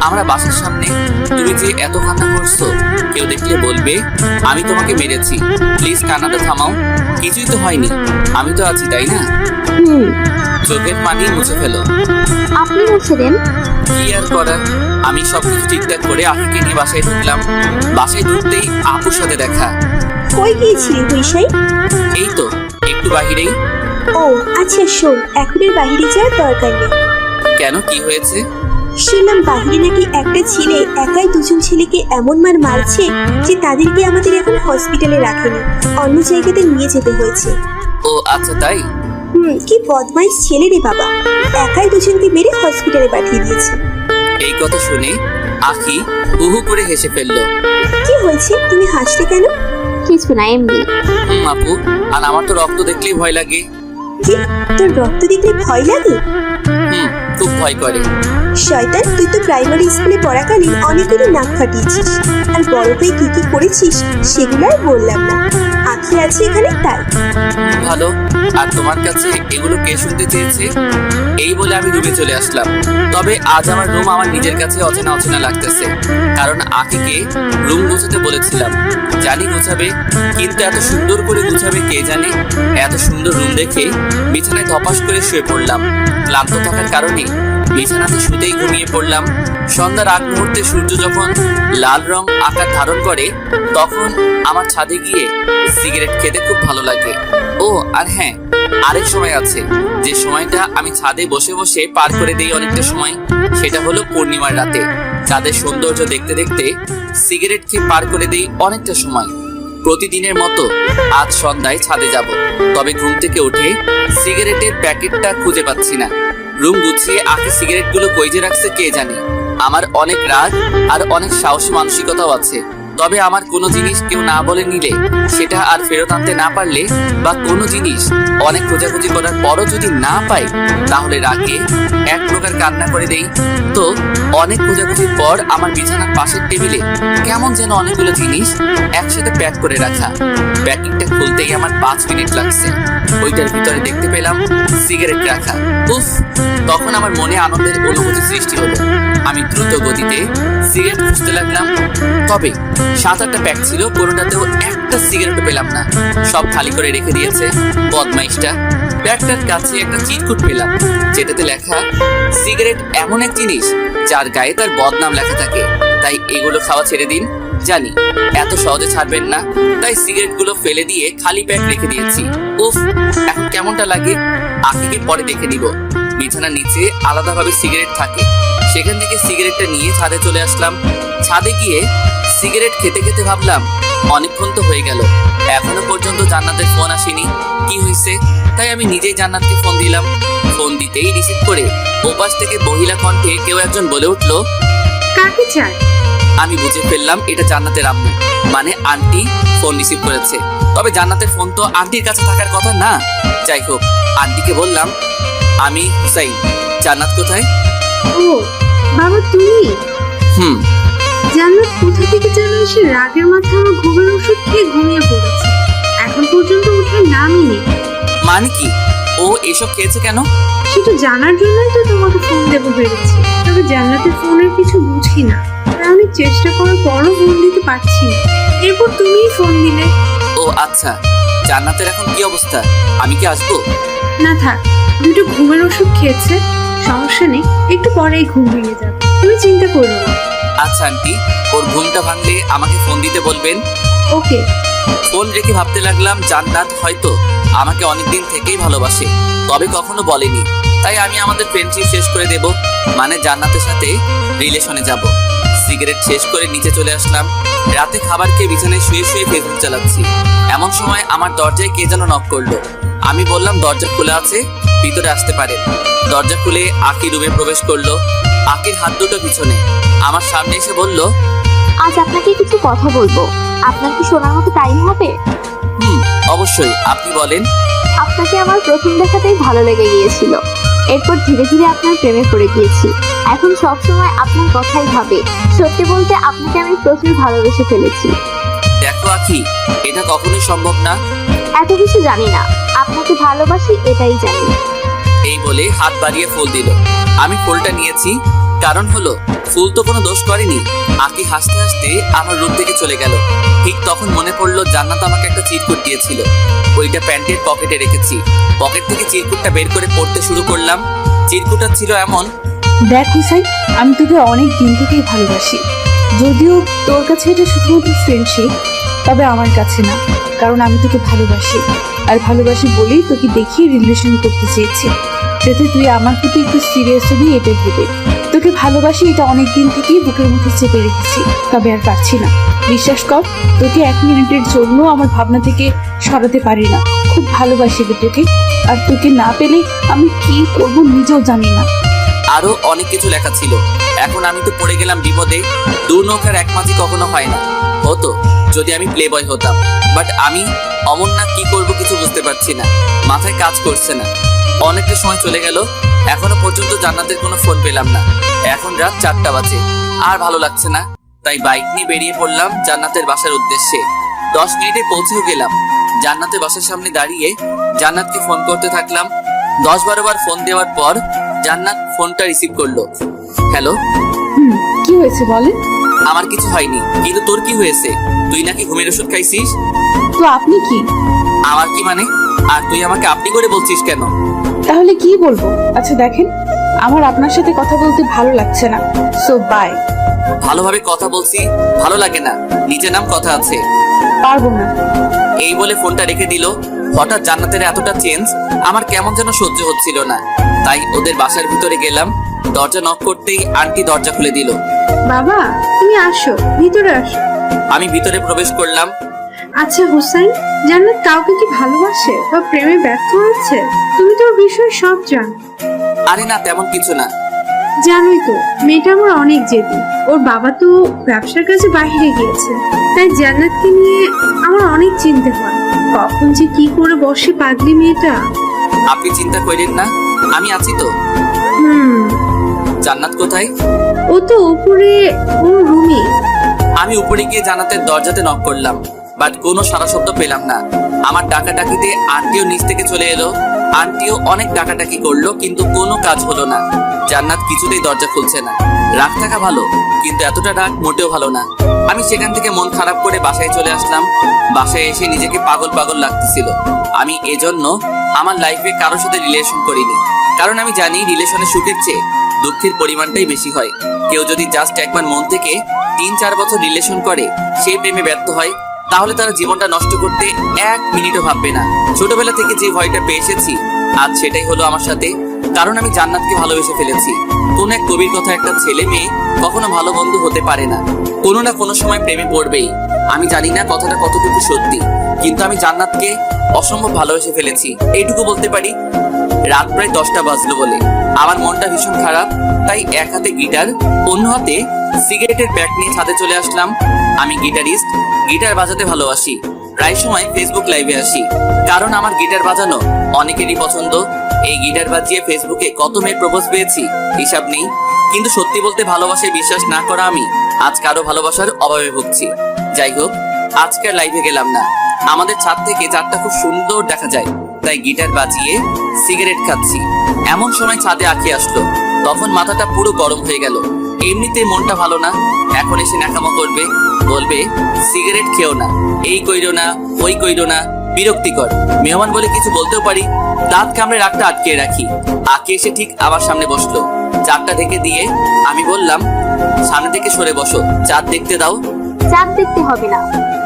Speaker 2: আমরা বাসার সামনে, তুমি যে এত কান্না করছো, কেউ দেখলে বলবে আমি তোমাকে মেরেছি। প্লিজ কান্নাটা থামাও, কিছুই তো হয়নি, আমি তো আছি, তাই না? চোখের পানি মুছে ফেলো।
Speaker 4: আপনি মুছে দেন।
Speaker 2: কি আর করার, আমি সবকিছু ঠিকঠাক করে আখিকে নিয়ে বাসায় ঢুকলাম। বাসায় ঢুকতেই আপুর সাথে দেখা।
Speaker 6: কই গিয়েছিলি হুইসাই?
Speaker 2: এই তো একটু বাহিরেই।
Speaker 6: ও আচ্ছা শোন, এখন আর বাহিরে যাওয়ার দরকার নেই।
Speaker 2: কেন, কি হয়েছে?
Speaker 6: শুনলাম বাহিরে নাকি একটা ছেলে একাই দুজন ছেলেকে এমন মার মারছে যে তাদেরকে আমাদের এখন হসপিটালে রাখেনি, অন্য জায়গাতে নিয়ে যেতে হয়েছে।
Speaker 2: ও আচ্ছা, তাই?
Speaker 6: কি বদমাইশ ছেলে রে বাবা, একাই দুজনকে মেরে হসপিটালে পাঠিয়ে দিয়েছে।
Speaker 2: এই কথা শুনে আখি হুহু করে হেসে ফেললো।
Speaker 6: কি হয়েছে, তুমি হাসলে কেন?
Speaker 4: কিছু না, এমনি।
Speaker 2: আপু, আর আমার তো রক্ত দেখলেই ভয় লাগে।
Speaker 6: কি, তোর রক্ত দেখলে ভয় লাগে?
Speaker 2: খুব ভয় করে।
Speaker 6: শয়তান, তুই তো প্রাইমারি স্কুলে পড়াকালীন অনেকেরই নাক ফাটিয়েছিস, আর বড় হয়ে কি কি করেছিস সেগুলো আর বললাম না। আখি আছে এখানে তাই।
Speaker 2: ভালো, আর তোমার কাছে এগুলো কে শুনতে চেয়েছে? এই বলে আমি রুমে চলে আসলাম। তবে আজ আমার রুম আমার নিজের কাছে অচেনা অচেনা লাগতেছে, কারণ আখিকে রুম গোছাতে বলেছিলাম। জানি গোছাবে, কিন্তু এত সুন্দর করে গোছাবে কে জানে। এত সুন্দর রুম দেখে বিছানায় ধপাস করে শুয়ে পড়লাম। ক্লান্ত থাকার কারণে বিছানাতে শুতেই ঘুমিয়ে পড়লাম। সন্ধ্যার আগ মুহূর্তে সূর্য যখন লাল রং আকার ধারণ করে, তখন আমার ছাদে গিয়ে সিগারেট খেতে খুব ভালো লাগে। ও আর হ্যাঁ, আরেক সময় আছে, যে সময়টা আমি ছাদে বসে বসে পার করে দেই অনেকটা সময়, সেটা হলো পূর্ণিমার রাতে। চাঁদের সৌন্দর্য দেখতে দেখতে সিগারেট খেয়ে পার করে দেই অনেকটা সময়। প্রতিদিনের মতো আজ সন্ধ্যায় ছাদে যাব, তবে ঘুম থেকে উঠে সিগারেটের প্যাকেটটা খুঁজে পাচ্ছি না। রুম গুছিয়ে আখি সিগারেটগুলো কই যে রাখছে কে জানে। আমার অনেক রাগ আর অনেক সাহসী মানসিকতাও আছে, তবে আমার কোনো জিনিস কেউ না বলে নিলে, সেটা আর ফেরত আনতে না পারলে, বা কোনো জিনিস অনেক খোঁজাখুঁজি করার পরও যদি না পাই, তাহলে রাগে এক প্রকার কান্না করে দেই। তো অনেক খোঁজাখুঁজির পর আমার বিছানার পাশের টেবিলে কেমন যেন অনেকগুলো জিনিস একসাথে প্যাক করে রাখা। প্যাকিংটা খুলতেই আমার 5 মিনিট লাগছে। ওইটার ভিতরে দেখতে পেলাম সিগারেট রাখা। উফ, তখন আমার মনে আনন্দের অনুভূতি সৃষ্টি হলো। আমি দ্রুত গতিতে সিগারেট খুঁজতে লাগলাম, তবে 7-8টা প্যাক ছিল, কোনোটাতেও একটা সিগারেটও পেলাম না। সব খালি করে রেখে দিয়েছে বদমাইশটা। প্যাকটার কাছে একটা চিরকুট পেলাম, যেটাতে লেখা সিগারেট এমন এক জিনিস যার গায়ে তার বদনাম লেখা থাকে, তাই এগুলো খাওয়া ছেড়ে দিন। জানি এত সহজে ছাড়বেন না, তাই সিগারেটগুলো ফেলে দিয়ে খালি প্যাক রেখে দিয়েছি। উফ, এখন কেমনটা লাগে আখিকে পরে দেখে নিব। বিছানার নিচে আলাদাভাবে সিগারেট থাকে, সেখান থেকে সিগারেটটা নিয়ে ছাদে চলে আসলাম। ছাদে গিয়ে সিগারেট খেতে খেতে ভাবলাম অনেকক্ষণ তো হয়ে গেল, এখনো পর্যন্ত জান্নাতের ফোন আসেনি, কি হয়েছে? তাই আমি নিজেই জান্নাতকে ফোন দিলাম। ফোন দিতেই রিসিভ করে ওপাশ থেকে মহিলা কণ্ঠে কেউ একজন বলে উঠলো,
Speaker 3: কাকে চাই?
Speaker 2: আমি বুঝে ফেললাম এটা জান্নাতের আম্মু, মানে আন্টি ফোন রিসিভ করেছে। তবে জান্নাতের ফোন তো আন্টির কাছে থাকার কথা না। যাই হোক, আন্টিকে বললাম, আমি হুসাইন, জান্নাত কোথায়?
Speaker 7: ও বাবা, তুমি? জান্নাত কোথা থেকে যেন এসে রাগের মাথায় আমার ঘুমের ওষুধ খেয়ে ঘুমিয়ে পড়েছে, এখন পর্যন্ত ওঠার নামই নেই।
Speaker 2: মানে কি, ও এসব খেয়েছে কেন?
Speaker 7: সেটা জানার জন্যই তো তোমাকে ফোন দেবো ভেবেছি, তবে জান্নাতের ফোনের কিছু বুঝি না, তাই অনেক চেষ্টা করার পরও ফোন দিতে পারছি না। এরপর তুমিই ফোন দিলে।
Speaker 2: ও আচ্ছা, জান্নাতের এখন কি অবস্থা? আমি কি আসবো?
Speaker 7: না থাক, দুটো ঘুমের ওষুধ খেয়েছে, সমস্যা নেই, একটু পরেই ঘুম ভেঙে যাবে, তুমি চিন্তা করো না।
Speaker 2: আচ্ছা আন্টি, ওর ঘুমটা ভাঙলে আমাকে ফোন দিতে বলবেন।
Speaker 7: ওকে।
Speaker 2: ফোন রেখে ভাবতে লাগলাম জান্নাত হয়তো আমাকে অনেকদিন থেকেই ভালোবাসে, তবে কখনো বলেনি, তাই আমি আমাদের ফ্রেন্ডশিপ শেষ করে দেব, মানে জান্নাতের সাথে রিলেশনে যাব। সিগারেট শেষ করে নিচে চলে আসলাম। রাতে খাবার খেয়ে বিছানায় শুয়ে শুয়ে ফেসবুক চালাচ্ছি। এমন সময় আমার দরজায় কে যেন নক করলো। আমি বললাম দরজা খোলা আছে, ভিতরে আসতে পারে। দরজা খুলে আকি রুমে প্রবেশ করলো। আকির হাত দুটো পিছনে আমার সামনে এসে বলল,
Speaker 4: আজ আপনাকে কিছু কথা বলবো, আপনার কি শোনার মতো টাইম হবে?
Speaker 2: অবশ্যই, আপনি বলেন।
Speaker 4: আপনাকে আমার প্রথম দেখাতেই ভালো লেগে গিয়েছিল, এরপর ধীরে ধীরে আপনার প্রেমে পড়ে গিয়েছি। এখন সবসময় আপনার কথাই ভাবে। সত্যি বলতে আপনাকে আমি প্রচুর ভালোবেসে ফেলেছি।
Speaker 2: দেখো আখি, এটা কখনোই সম্ভব না।
Speaker 4: এত কিছু জানি না, আপনাকে ভালোবাসি এটাই জানি।
Speaker 2: এই বলে হাত বাড়িয়ে ফুল দিল। আমি ফুলটা নিয়েছি, কারণ হলো ফুল তো কোনো দোষ করেনি। আকি হাসতে হাসতে আমার রুম থেকে চলে গেল। ঠিক তখন মনে পড়লো জান্নাত আমাকে একটা চিরকুট দিয়েছিল, ওইটা প্যান্টের পকেটে রেখেছি। পকেট থেকে চিরকুটটা বের করে পড়তে শুরু করলাম। চিরকুটটা ছিল এমন:
Speaker 3: দেখ হুসাইন, আমি তোকে অনেক দিন থেকেই ভালোবাসি। যদিও তোর কাছে এটা শুধুমাত্র ফ্রেন্ডশিপ, তবে আমার কাছে না, কারণ আমি তোকে ভালোবাসি। আর ভালোবাসি বলেই তোকে দেখিয়ে রিলেশন করতে চেয়েছি, যাতে তুই আমার প্রতি একটু সিরিয়াস হবি, এটা ভেবে। তোকে ভালোবাসি এটা অনেক দিন থেকেই বুকের মধ্যে চেপে রেখেছি, তবে আর পারছি না। বিশ্বাস কর, তোকে 1 মিনিটের জন্য আমার ভাবনা থেকে সরাতে পারি না। খুব ভালোবাসি রে তোকে, আর তোকে না পেলে আমি কি করবো নিজেও জানি না।
Speaker 2: আরো অনেক কিছু লেখা ছিল। এখন আমি তো পড়ে গেলাম বিপদে। দু নৌকার এক মাঝি কখনো হয় না। হতো যদি আমি প্লে বয় হতাম, বাট আমি অমন না, কি করব কিছু বুঝতে পারছি না, মাথায় কাজ করছে না। অনেকটা সময় চলে গেল, এখনো পর্যন্ত জান্নাতের কোনো ফোন পেলাম না। এখন রাত 4টা বাজে, আর ভালো লাগছে না, তাই বাইক নিয়ে বেরিয়ে পড়লাম জান্নাতের বাসার উদ্দেশ্যে। 10 মিনিটে পৌঁছেও গেলাম। জান্নাতের বাসার সামনে দাঁড়িয়ে জান্নাতকে ফোন করতে থাকলাম। 10-12 বার ফোন দেওয়ার পর জান্নাত ফোনটা রিসিভ করলো। হ্যালো।
Speaker 3: কি হয়েছে বলেন?
Speaker 2: আমার কিছু হয়নি, কিন্তু তোর কি হয়েছে? তুই নাকি ঘুমের ওষুধ খাইছিস।
Speaker 3: তো আপনি কি?
Speaker 2: আমার কি মানে? আর তুই আমাকে আপনি করে বলছিস কেন?
Speaker 3: তাহলে কি বলবো? আচ্ছা দেখেন, আমার আপনার সাথে কথা বলতে ভালো লাগছে না, সো বাই।
Speaker 2: ভালোভাবে কথা বলছি, ভালো লাগে না, নিচে নাম কথা আছে।
Speaker 3: পারবো না।
Speaker 2: এই বলে ফোনটা রেখে দিল। হঠাৎ জান্নাতের এতটা চেঞ্জ আমার কেমন যেন সহ্য হচ্ছিল না, তাই ওদের বাসার ভিতরে গেলাম। দরজা নক করতেই আন্টি দরজা খুলে দিল।
Speaker 7: বাবা, তুমি আসো, ভিতরে আসো।
Speaker 2: আমি ভিতরে প্রবেশ করলাম।
Speaker 7: আচ্ছা হুসাইন, জান্নাত কাউকে কি ভালোবাসে বা প্রেমে ব্যর্থ হয়েছে? তুমি তো ওর বিষয়ে সব জানো।
Speaker 2: আরে না, তেমন কিছু না।
Speaker 7: জানোই তো, মেয়েটা আমার অনেক জেদি। ওর বাবা তো ব্যবসার কাজে বাইরে গিয়েছে, তাই জান্নাতকে নিয়ে আমার অনেক চিন্তা হয়। কখন যে কি করে বসে পাগলি মেয়েটা।
Speaker 2: আপনি চিন্তা করেন না, আমি আছি তো। জান্নাত কোথায়?
Speaker 7: ও তো উপরে, ওর রুমে।
Speaker 2: আমি উপরে গিয়ে জান্নাতের দরজাতে নক করলাম, বাট কোনো সারা শব্দ পেলাম না। আমার ডাকাডাকিতে আন্টিও নিচ থেকে চলে এলো। আন্টিও অনেক ডাকাডাকি করলো, কিন্তু কোনো কাজ হলো না। জান্নাত কিছুতেই দরজা খুলছে না। রাগ থাকা ভালো, কিন্তু এতটা রাগ মোটেও ভালো না। আমি সেখান থেকে মন খারাপ করে বাসায় চলে আসলাম। বাসায় এসে নিজেকে পাগল পাগল লাগতেছিল। আমি এজন্য আমার লাইফে কারোর সাথে রিলেশন করিনি, কারণ আমি জানি রিলেশনে সুখের চেয়ে দুঃখের পরিমাণটাই বেশি হয়। কেউ যদি জাস্ট একবার মন থেকে 3-4 বছর রিলেশন করে, সে প্রেমে ব্যর্থ হয়, তাহলে তারা জীবনটা নষ্ট করতে 1 মিনিটও ভাববে না। ছোটবেলা থেকে যে ভয়টা পেয়ে এসেছি, আজ সেটাই হলো আমার সাথে। কারণ আমি জান্নাতকে ভালোবেসে ফেলেছি। কোন এক কবির কথা, একটা ছেলে মেয়ে কখনো ভালো বন্ধু হতে পারে না, কোনো না কোনো সময় প্রেমে পড়বেই। আমি জানি না কথাটা কতটুকু সত্যি, কিন্তু আমি জান্নাতকে অসম্ভব ভালোবেসে ফেলেছি, এইটুকু বলতে পারি। রাত প্রায় 10টা বাজলো বলে আমার মনটা ভীষণ খারাপ, তাই এক হাতে গিটার, অন্য হাতে সিগারেটের প্যাক নিয়ে ছাদে চলে আসলাম। আমি গিটারিস্ট, গিটার বাজাতে ভালোবাসি। প্রায় সময় ফেসবুক লাইভে আসি, কারণ আমার গিটার বাজানো অনেকেরই পছন্দ। এই গিটার বাজিয়ে ফেসবুকে কত মেয়ের প্রপোজ পেয়েছি, হিসাব নেই। কিন্তু সত্যি বলতে ভালোবাসায় বিশ্বাস না করা আমি আজ কারো ভালোবাসার অভাবে ভুগছি। যাই হোক, আজকের লাইভে গেলাম না। আমাদের ছাদ থেকে চাঁদটা খুব সুন্দর দেখা যায়, তাই গিটার বাজিয়ে সিগারেট খাচ্ছি। এমন সময় ছাদে আঁকি আসলো, তখন মাথাটা পুরো গরম হয়ে গেল। এমনিতে মনটা ভালো না, এখন এসে ন্যাকামো করবে, বলবে সিগারেট খেও না, এই কইরো না, ওই কইরো না, বিরক্তিকর। মেহমান বলে কিছু বলতেও পারি, দাঁত কামড়ে রাগটা আটকে রাখি। আঁকি এসে ঠিক আমার সামনে বসলো, চাঁদটা ঢেকে দিয়ে আমি বললাম, সামনে থেকে সরে বসো, চাঁদ দেখতে দাও।
Speaker 4: চাঁদ দেখতে হবে না,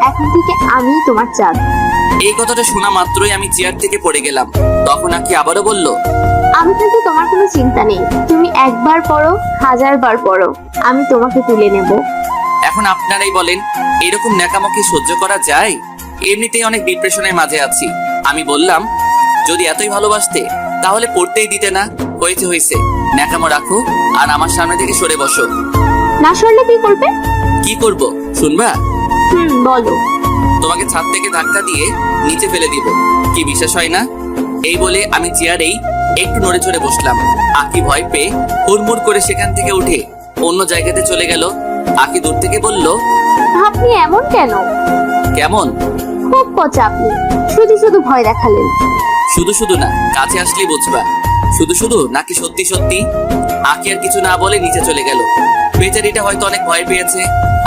Speaker 4: এখন থেকে আমি তোমার চাঁদ।
Speaker 2: এই কথাটা শোনা মাত্রই আমি চেয়ার থেকে পড়ে গেলাম। তখন আঁকি আবারও বলল,
Speaker 4: আমি থাকি তোমার কোনো চিন্তা নেই, তুমি একবার পড়ো, 1000 বার পড়ো, আমি তোমাকে তুলে নেব।
Speaker 2: এখন আপনারাই বলেন, এরকম ন্যাকামো কি সহ্য করা যায়? এমনিতেই অনেক ডিপ্রেশনের মাঝে আছি। আমি বললাম, যদি এতই ভালোবাসতে তাহলে পড়তেই দিতে না। হয়েছে, ন্যাকামো রাখো আর আমার সামনে থেকে সরে বসো।
Speaker 4: না সরলে কি করবে?
Speaker 2: কি করব শুনবা?
Speaker 4: বলো।
Speaker 2: তোমাকে ছাদ থেকে ধাক্কা দিয়ে নিচে ফেলে দিব। কি বিশ্বাস হয় না? এই বলে আমি চেয়ারেই একটু নড়ে চড়ে বসলাম। আকি ভয় পেয়ে হুড়মুড় করে সেখান থেকে উঠে অন্য জায়গাতে চলে গেল। আকি দূর থেকে বলল,
Speaker 4: আপনি এমন কেন?
Speaker 2: কেমন?
Speaker 4: খুব পচা আপনি, শুধু ভয় দেখালেন।
Speaker 2: শুধু না, কাছে আসলেই বুঝবা। শুধু নাকি সত্যি? আকি আর কিছু না বলে নিচে চলে গেল। বেচারিটা হয়তো অনেক ভয় পেয়েছে।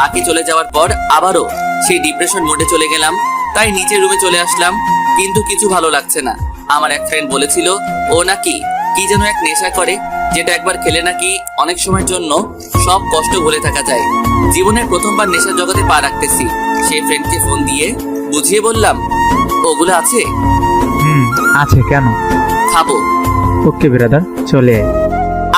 Speaker 2: আকি চলে যাওয়ার পর আবারও সেই ডিপ্রেশন মোডে চলে গেলাম। তাই নিচের রুমে চলে আসলাম, কিন্তু কিছু ভালো লাগছে না। আমার এক ফ্রেন্ড বলেছিল ও নাকি কি যেন এক নেশা করে, যেটা একবার খেলে নাকি অনেক সময়ের জন্য সব কষ্ট ভুলে থাকা যায়। জীবনের প্রথমবার নেশার জগতে পা রাখতেছি। সেই ফ্রেন্ডকে ফোন দিয়ে বুঝিয়ে বললাম, ওগুলো আছে?
Speaker 8: আছে, কেন?
Speaker 2: খাবো।
Speaker 8: ওকে ব্রাদার, চলে আয়।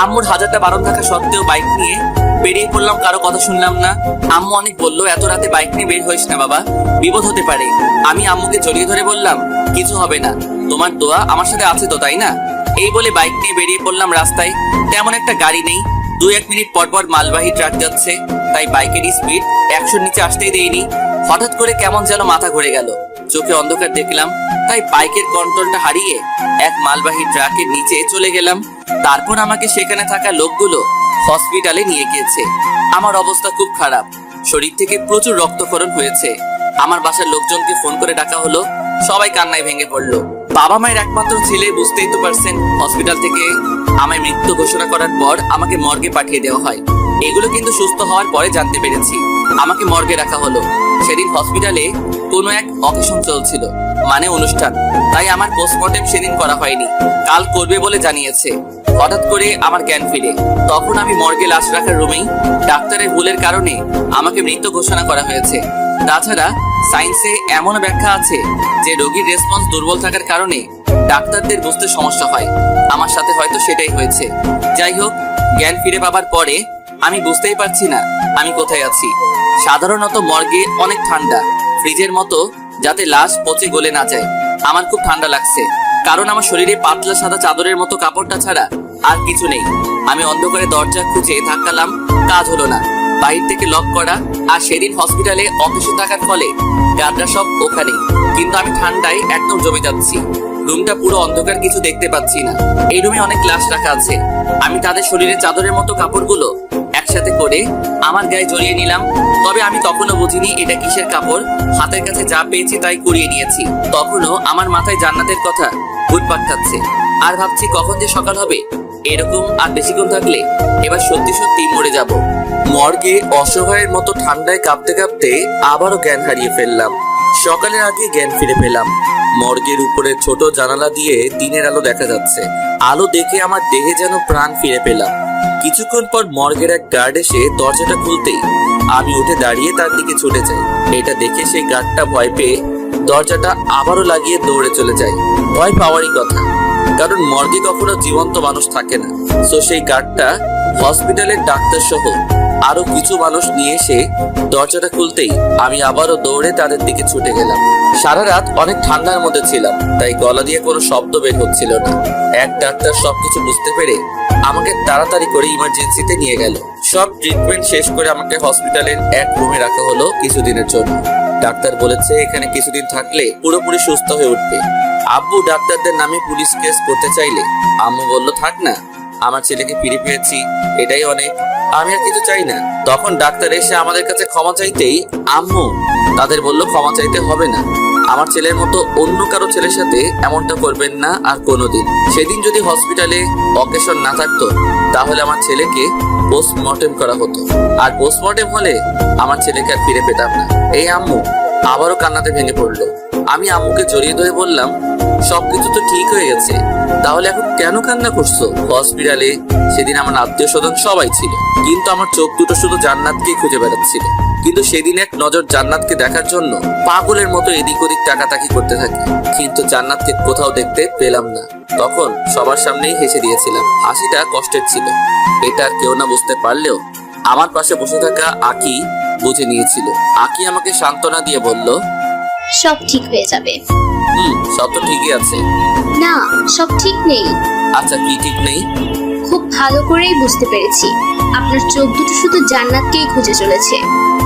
Speaker 2: আম্মুর হাজারটা বারণ থাকা সত্ত্বেও বাইক নিয়ে বেরিয়ে পড়লাম, কারো কথা শুনলাম না। আম্মু অনেক বললো এত রাতে বাইক নিয়ে বের হইস না বাবা, বিপদ হতে পারে। আমি আম্মুকে জড়িয়ে ধরে বললাম, কিছু হবে না, তোমার দোয়া আমার সাথে আছে তো, তাই না? এই বলে বাইক নিয়ে বেরিয়ে পড়লাম। রাস্তায় তেমন একটা গাড়ি নেই। 2-1 মিনিট পর পর মালবাহী ট্রাক যাচ্ছে, তাই বাইকের স্পিড 100-র নিচে আসতেই দেয়নি। হঠাৎ করে কেমন যেন মাথা ঘুরে গেল, চোখে অন্ধকার দেখলাম, তাই বাইকের কন্ট্রোলটা হারিয়ে এক মালবাহী ট্রাকের নিচে চলে গেলাম। তারপর আমাকে সেখানে থাকা লোকগুলো হসপিটালে নিয়ে গিয়েছে। আমার অবস্থা খুব খারাপ, শরীর থেকে প্রচুর রক্তক্ষরণ হয়েছে। আমার বাসার লোকজনকে ফোন করে ডাকা হলো, সবাই কান্নায় ভেঙে পড়লো। বাবা মায়ের একমাত্র ছেলে, বুঝতেই তো পারছেন। হসপিটাল থেকে আমায় মৃত্যু ঘোষণা করার পর আমাকে মর্গে পাঠিয়ে দেওয়া হয়। এগুলো কিন্তু সুস্থ হওয়ার পরে জানতে পেরেছি। আমাকে মর্গে রাখা হলো। সেদিন হসপিটালে কোনো এক অকেশন চলছিল, মানে অনুষ্ঠান, তাই আমার পোস্টমর্টেম সেদিন করা হয়নি, কাল করবে বলে জানিয়েছে। হঠাৎ করে আমার জ্ঞান ফিরে, তখন আমি মর্গে লাশ রাখার রুমেই। ডাক্তারের ভুলের কারণে আমাকে মৃত ঘোষণা করা হয়েছে। তাছাড়া সায়েন্সে এমন ব্যাখ্যা আছে যে রোগীর রেসপন্স দুর্বল থাকার কারণে ডাক্তারদের বুঝতে সমস্যা হয়। আমার সাথে হয়তো সেটাই হয়েছে। যাই হোক, জ্ঞান ফিরে পাবার পরে আমি বুঝতেই পারছি না আমি কোথায় আছি। সাধারণত মর্গে অনেক ঠান্ডা, ফ্রিজের মতো, যাতে লাশ পচে গলে না যায়। আমার খুব ঠান্ডা লাগছে, কারণ আমার শরীরে পাতলা সাদা চাদরের মতো কাপড়টা ছাড়া আর কিছু নেই। আমি অন্ধকারে দরজা খুঁজে ধাক্কালাম, কাজ হলো না, বাইরে থেকে লক করা। আর সেদিন হসপিটালে অকেশন থাকার ফলে গার্ডরা সব ওখানেই, কিন্তু আমি ঠান্ডায় একদম জমে যাচ্ছি। রুমটা পুরো অন্ধকার, কিছু দেখতে পাচ্ছি না। এই রুমে অনেক লাশ রাখা আছে। আমি তাদের শরীরে চাদরের মতো কাপড়গুলো একসাথে করে আমার গায়ে জড়িয়ে নিলাম। তবে আমি তখনও বুঝিনি এটা কিসের কাপড়। হাতের কাছে যা পেয়েছি তাই কুড়িয়ে নিয়েছি। তখনও আমার মাথায় জান্নাতের কথা ঘুরপাক খাচ্ছে, আর ভাবছি কখন যে সকাল হবে। এরকম আর বেশিক্ষণ থাকলে এবার সত্যি সত্যি মরে যাব। মর্গে অসহায়ের মতো ঠান্ডায় কাঁপতে কাঁপতে আবারও জ্ঞান হারিয়ে ফেললাম। সকালের আগে জ্ঞান ফিরে পেলাম। মর্গের উপরে ছোট জানালা দিয়ে দিনের আলো দেখা যাচ্ছে। আলো দেখে আমার দেহে যেন প্রাণ ফিরে পেলাম। কিছুক্ষণ পর মর্গের এক গার্ড এসে দরজাটা খুলতেই আমি উঠে দাঁড়িয়ে তার দিকে ছুটে যাই। এটা দেখে সেই গার্ডটা ভয় পেয়ে দরজাটা আবারও লাগিয়ে দৌড়ে চলে যায়। ভয় পাওয়ারই কথা, কারণ মর্গে কখনো জীবন্ত মানুষ থাকে না। তো সেই গার্ডটা হসপিটালের ডাক্তার সহ আরো কিছু মানুষ নিয়ে এসে দরজাটা খুলতেই আমি আবারও দৌড়ে তাদের দিকে ছুটে গেলাম। সারা রাত অনেক ঠান্ডার মধ্যে ছিলাম, তাই গলা দিয়ে কোনো শব্দ বের হচ্ছিল না। এক ডাক্তার সবকিছু বুঝতে পেরে আমাকে তাড়াতাড়ি করে ইমার্জেন্সিতে নিয়ে গেল। সব ট্রিটমেন্ট শেষ করে আমাকে হসপিটালের এক রুমে রাখা হলো কিছুদিনের জন্য। ডাক্তার বলেছে এখানে কিছুদিন থাকলে পুরোপুরি সুস্থ হয়ে উঠবে। আব্বু ডাক্তারদের নামে পুলিশ কেস করতে চাইলে আম্মু বলল, থাক না, আমার ছেলেকে ফিরে পেয়েছি, এটাই অনেক, আমি আর কিছু চাই না। তখন ডাক্তার এসে আমাদের কাছে ক্ষমা চাইতেই আম্মু তাদের বলল, ক্ষমা চাইতে হবে না, আমার ছেলের মতো অন্য কারো ছেলের সাথে এমনটা করবেন না আর কোনোদিন। সেদিন যদি হসপিটালে অকেশন না থাকতো তাহলে আমার ছেলেকে পোস্টমর্টেম করা হতো, আর পোস্টমর্টেম হলে আমার ছেলেকে আর ফিরে পেতাম না। এই আম্মু আবারও কান্নাতে ভেঙে পড়লো। আমি আম্মুকে জড়িয়ে ধরে বললাম, সবকিছু তো ঠিক হয়ে গেছে, তাহলে এখন কেন কান্না করছো? হসপিটালে সেদিন আমার আত্মীয় স্বজন সবাই ছিল, কিন্তু আমার চোখ দুটো শুধু জান্নাতকেই খুঁজে বেড়াচ্ছিল। কিন্তু সেদিন এক নজর জান্নাতকে দেখার জন্য পাগলের মতো এদিক ওদিক তাকাতাকি করতে থাকি, কিন্তু জান্নাতকে কোথাও দেখতে পেলাম না। তখন সবার সামনেই হেসে দিয়েছিলাম, হাসিটা কষ্টের ছিল। এটা আর কেউ না বুঝতে পারলেও আমার পাশে বসে থাকা আকি বুঝে নিয়েছিল। আকি আমাকে সান্ত্বনা দিয়ে বলল,
Speaker 4: সব ঠিক হয়ে যাবে।
Speaker 2: সব তো ঠিকই আছে।
Speaker 4: না, সব ঠিক নেই।
Speaker 2: আচ্ছা, কি ঠিক নেই?
Speaker 4: খুব ভালো করেই বুঝতে পেরেছি, আপনার চোখ দুটো শুধু জান্নাতকেই খুঁজে চলেছে।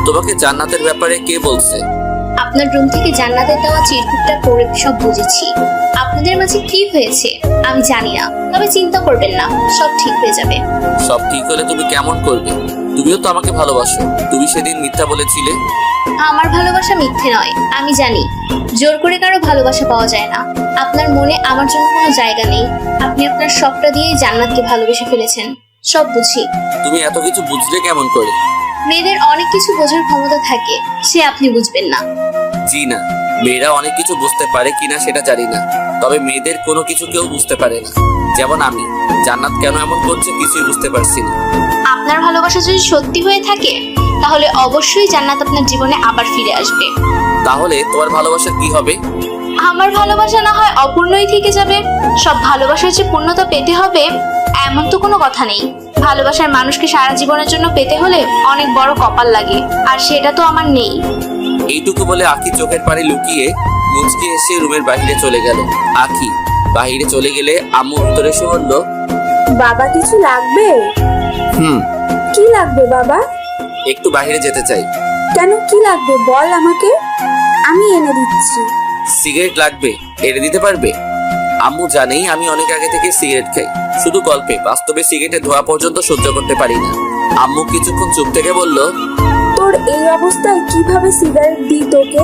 Speaker 2: তোমাকে জান্নাতের ব্যাপারে কে বলছে?
Speaker 4: আপনার রুম থেকে জান্নাতের দেওয়া চিরকুটটা পড়ে সব বুঝেছি। আপনাদের মাঝে কি হয়েছে আমি জানি না, তবে চিন্তা করবেন না, সব ঠিক হয়ে যাবে।
Speaker 2: সব ঠিক হলে তুমি কেমন করবে? তুমিও তো আমাকে ভালোবাসো, তুমি সেদিন মিথ্যা বলেছিলে।
Speaker 4: আমার ভালোবাসা মিথ্যে নয়, আমি জানি জোর করে কারো ভালোবাসা পাওয়া যায় না। আপনার মনে আমার জন্য কোনো জায়গা নেই। আপনি আপনার সবটা দিয়েই জান্নাতকে ভালোবেসে ফেলেছেন। সব বুঝি।
Speaker 2: তুমি এত কিছু বুঝলে কেমন করে?
Speaker 4: মেয়েদের অনেক কিছু বোঝার ক্ষমতা থাকে, সে আপনি বুঝবেন না।
Speaker 2: জি না, মেয়েরা অনেক কিছু বুঝতে পারে কিনা সেটা জানি না, তবে মেয়েদের কোনো কিছু কেউ বুঝতে পারে না। যেমন আমি, জান্নাত কেন এমন করছে কিছুই বুঝতে পারছি না।
Speaker 4: আপনার ভালোবাসা যদি সত্যি হয়ে থাকে তাহলে অবশ্যই জান্নাত আপনার জীবনে আবার ফিরে আসবে।
Speaker 2: তাহলে তোমার ভালোবাসার কি হবে?
Speaker 4: আমার ভালোবাসা না হয় অপূর্ণই থেকে যাবে। সব ভালোবাসার যে পূর্ণতা পেতে হবে এমন তো কোনো কথা নেই। ভালোবাসার মানুষকে সারা জীবনের জন্য পেতে হলে অনেক বড় কপাল লাগে, আর সেটা তো আমার নেই।
Speaker 2: এইটুকু বলে আখি চোখের পানি লুকিয়ে মুচকি এসে রুমের বাইরে চলে গেল। আখি বাইরে চলে গেলে আম্মু ভিতরে এসে বলল,
Speaker 6: বাবা কিছু লাগবে?
Speaker 2: হুম,
Speaker 6: কি লাগবে বাবা?
Speaker 2: একটু বাইরে যেতে চাই।
Speaker 6: কেন, কি লাগবে বল আমাকে, আমি এনে দিচ্ছি।
Speaker 2: সিগারেট লাগবে, এনে দিতে পারবে? আম্মু জানেই আমি অনেক আগে থেকে সিগারেট খাই, শুধু গল্পে, বাস্তবে সিগারেটের ধোয়া পর্যন্ত সহ্য করতে পারি না। আম্মু কিছুক্ষণ চুপ থেকে বলল,
Speaker 6: তোর এই অবস্থায় কিভাবে সিগারেট দিই তোকে?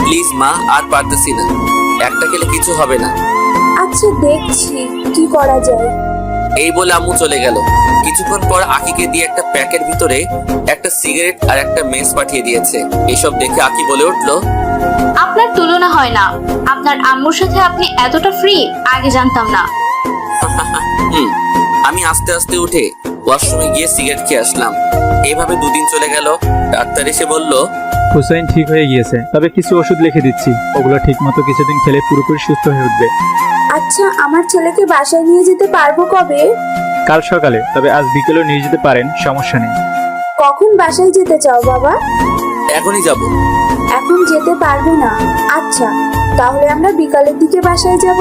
Speaker 2: প্লিজ মা, আর পারতেছি না, একটা খেলে কিছু হবে না।
Speaker 6: আচ্ছা দেখছি কি করা যায়।
Speaker 2: এই বলে আম্মু চলে গেল। কিছুক্ষণ পর আকিকে দিয়ে একটা প্যাকের ভিতরে একটা সিগারেট আর একটা মেস পাঠিয়ে দিয়েছে। এসব দেখে আকি বলে উঠল,
Speaker 4: আপনার তুলনা হয় না। আপনার আম্মুর সাথে আপনি এতটা ফ্রি আগে জানতাম না।
Speaker 2: হুম। আমি আস্তে আস্তে উঠে ওয়াশরুমে গিয়ে সিগারেট খেয়ে আসলাম। এইভাবে দুদিন চলে গেল। ডাক্তার এসে বলল,
Speaker 8: হুসাইন ঠিক হয়ে গিয়েছে, তবে কিছু ওষুধ লিখে দিচ্ছি, ওগুলো ঠিক মতো কিছুদিন খেলে পুরোপুরি সুস্থ হয়ে উঠবে।
Speaker 6: আচ্ছা আমার ছেলেকে বাসায় নিয়ে যেতে পারবো কবে?
Speaker 8: কাল সকালে, তবে আজ বিকেলেও নিয়ে যেতে পারেন, সমস্যা নেই।
Speaker 6: কখন বাসায় যেতে চাও বাবা?
Speaker 2: এখনই যাব।
Speaker 6: এখন যেতে পারবে না? আচ্ছা তাহলে আমরা বিকালের দিকে বাসায় যাব।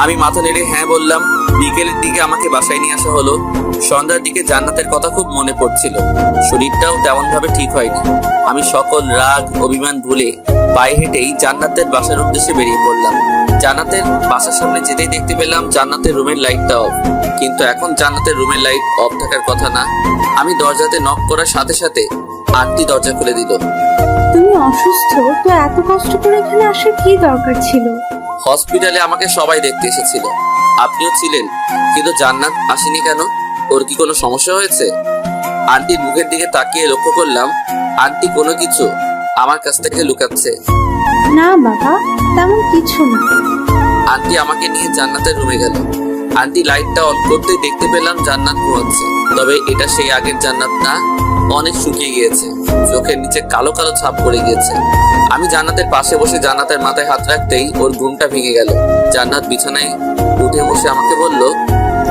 Speaker 2: আমি মাথা নেড়ে হ্যাঁ বললাম। বিকেলের দিকে আমাকে বাসায় নিয়ে আসা হলো। সন্ধ্যার দিকে জান্নাতের কথা খুব মনে পড়ছিল। শরীরটাও তেমন ভাবে ঠিক হয়নি। আমি সকল রাগ অভিমান ভুলে পায়ে হেঁটেই জান্নাতের বাসার উদ্দেশ্যে বেরিয়ে পড়লাম। জান্নাতের বাসার সামনে যেতেই দেখতে পেলাম জান্নাতের রুমের লাইটটা অফ। কিন্তু এখন জান্নাতের রুমের লাইট অফ থাকার কথা না। আমি দরজাতে নক করার সাথে সাথে আন্টি দরজা খুলে দিল।
Speaker 7: তুমি অসুস্থ তো এত কষ্ট করে এখানে আসার কি দরকার ছিল?
Speaker 2: হসপিটালে আমাকে সবাই দেখতে এসেছিল, আপনিও ছিলেন, কিন্তু জান্নাত আসেনি কেন? ওর কি কোনো সমস্যা হয়েছে? আন্টির মুখের দিকে তাকিয়ে লক্ষ্য করলাম আন্টি কোনো কিছু আমার কাছ থেকে লুকাচ্ছে।
Speaker 7: না বাবা, তেমন কিছু না।
Speaker 2: আন্টি আমাকে নিয়ে জান্নাতের রুমে গেল। আন্টি লাইটটা অন করতে দেখতে পেলাম জান্নাত ঘুমাচ্ছে। তবে এটা সেই আগের জান্নাত না, অনেক শুকিয়ে গিয়েছে, চোখের নিচে কালো কালো ছাপ পড়ে গিয়েছে। আমি জান্নাতের পাশে বসে জান্নাতের মাথায় হাত রাখতেই ওর ঘুমটা ভেঙে গেল। জান্নাত বিছানায় উঠে বসে আমাকে বলল,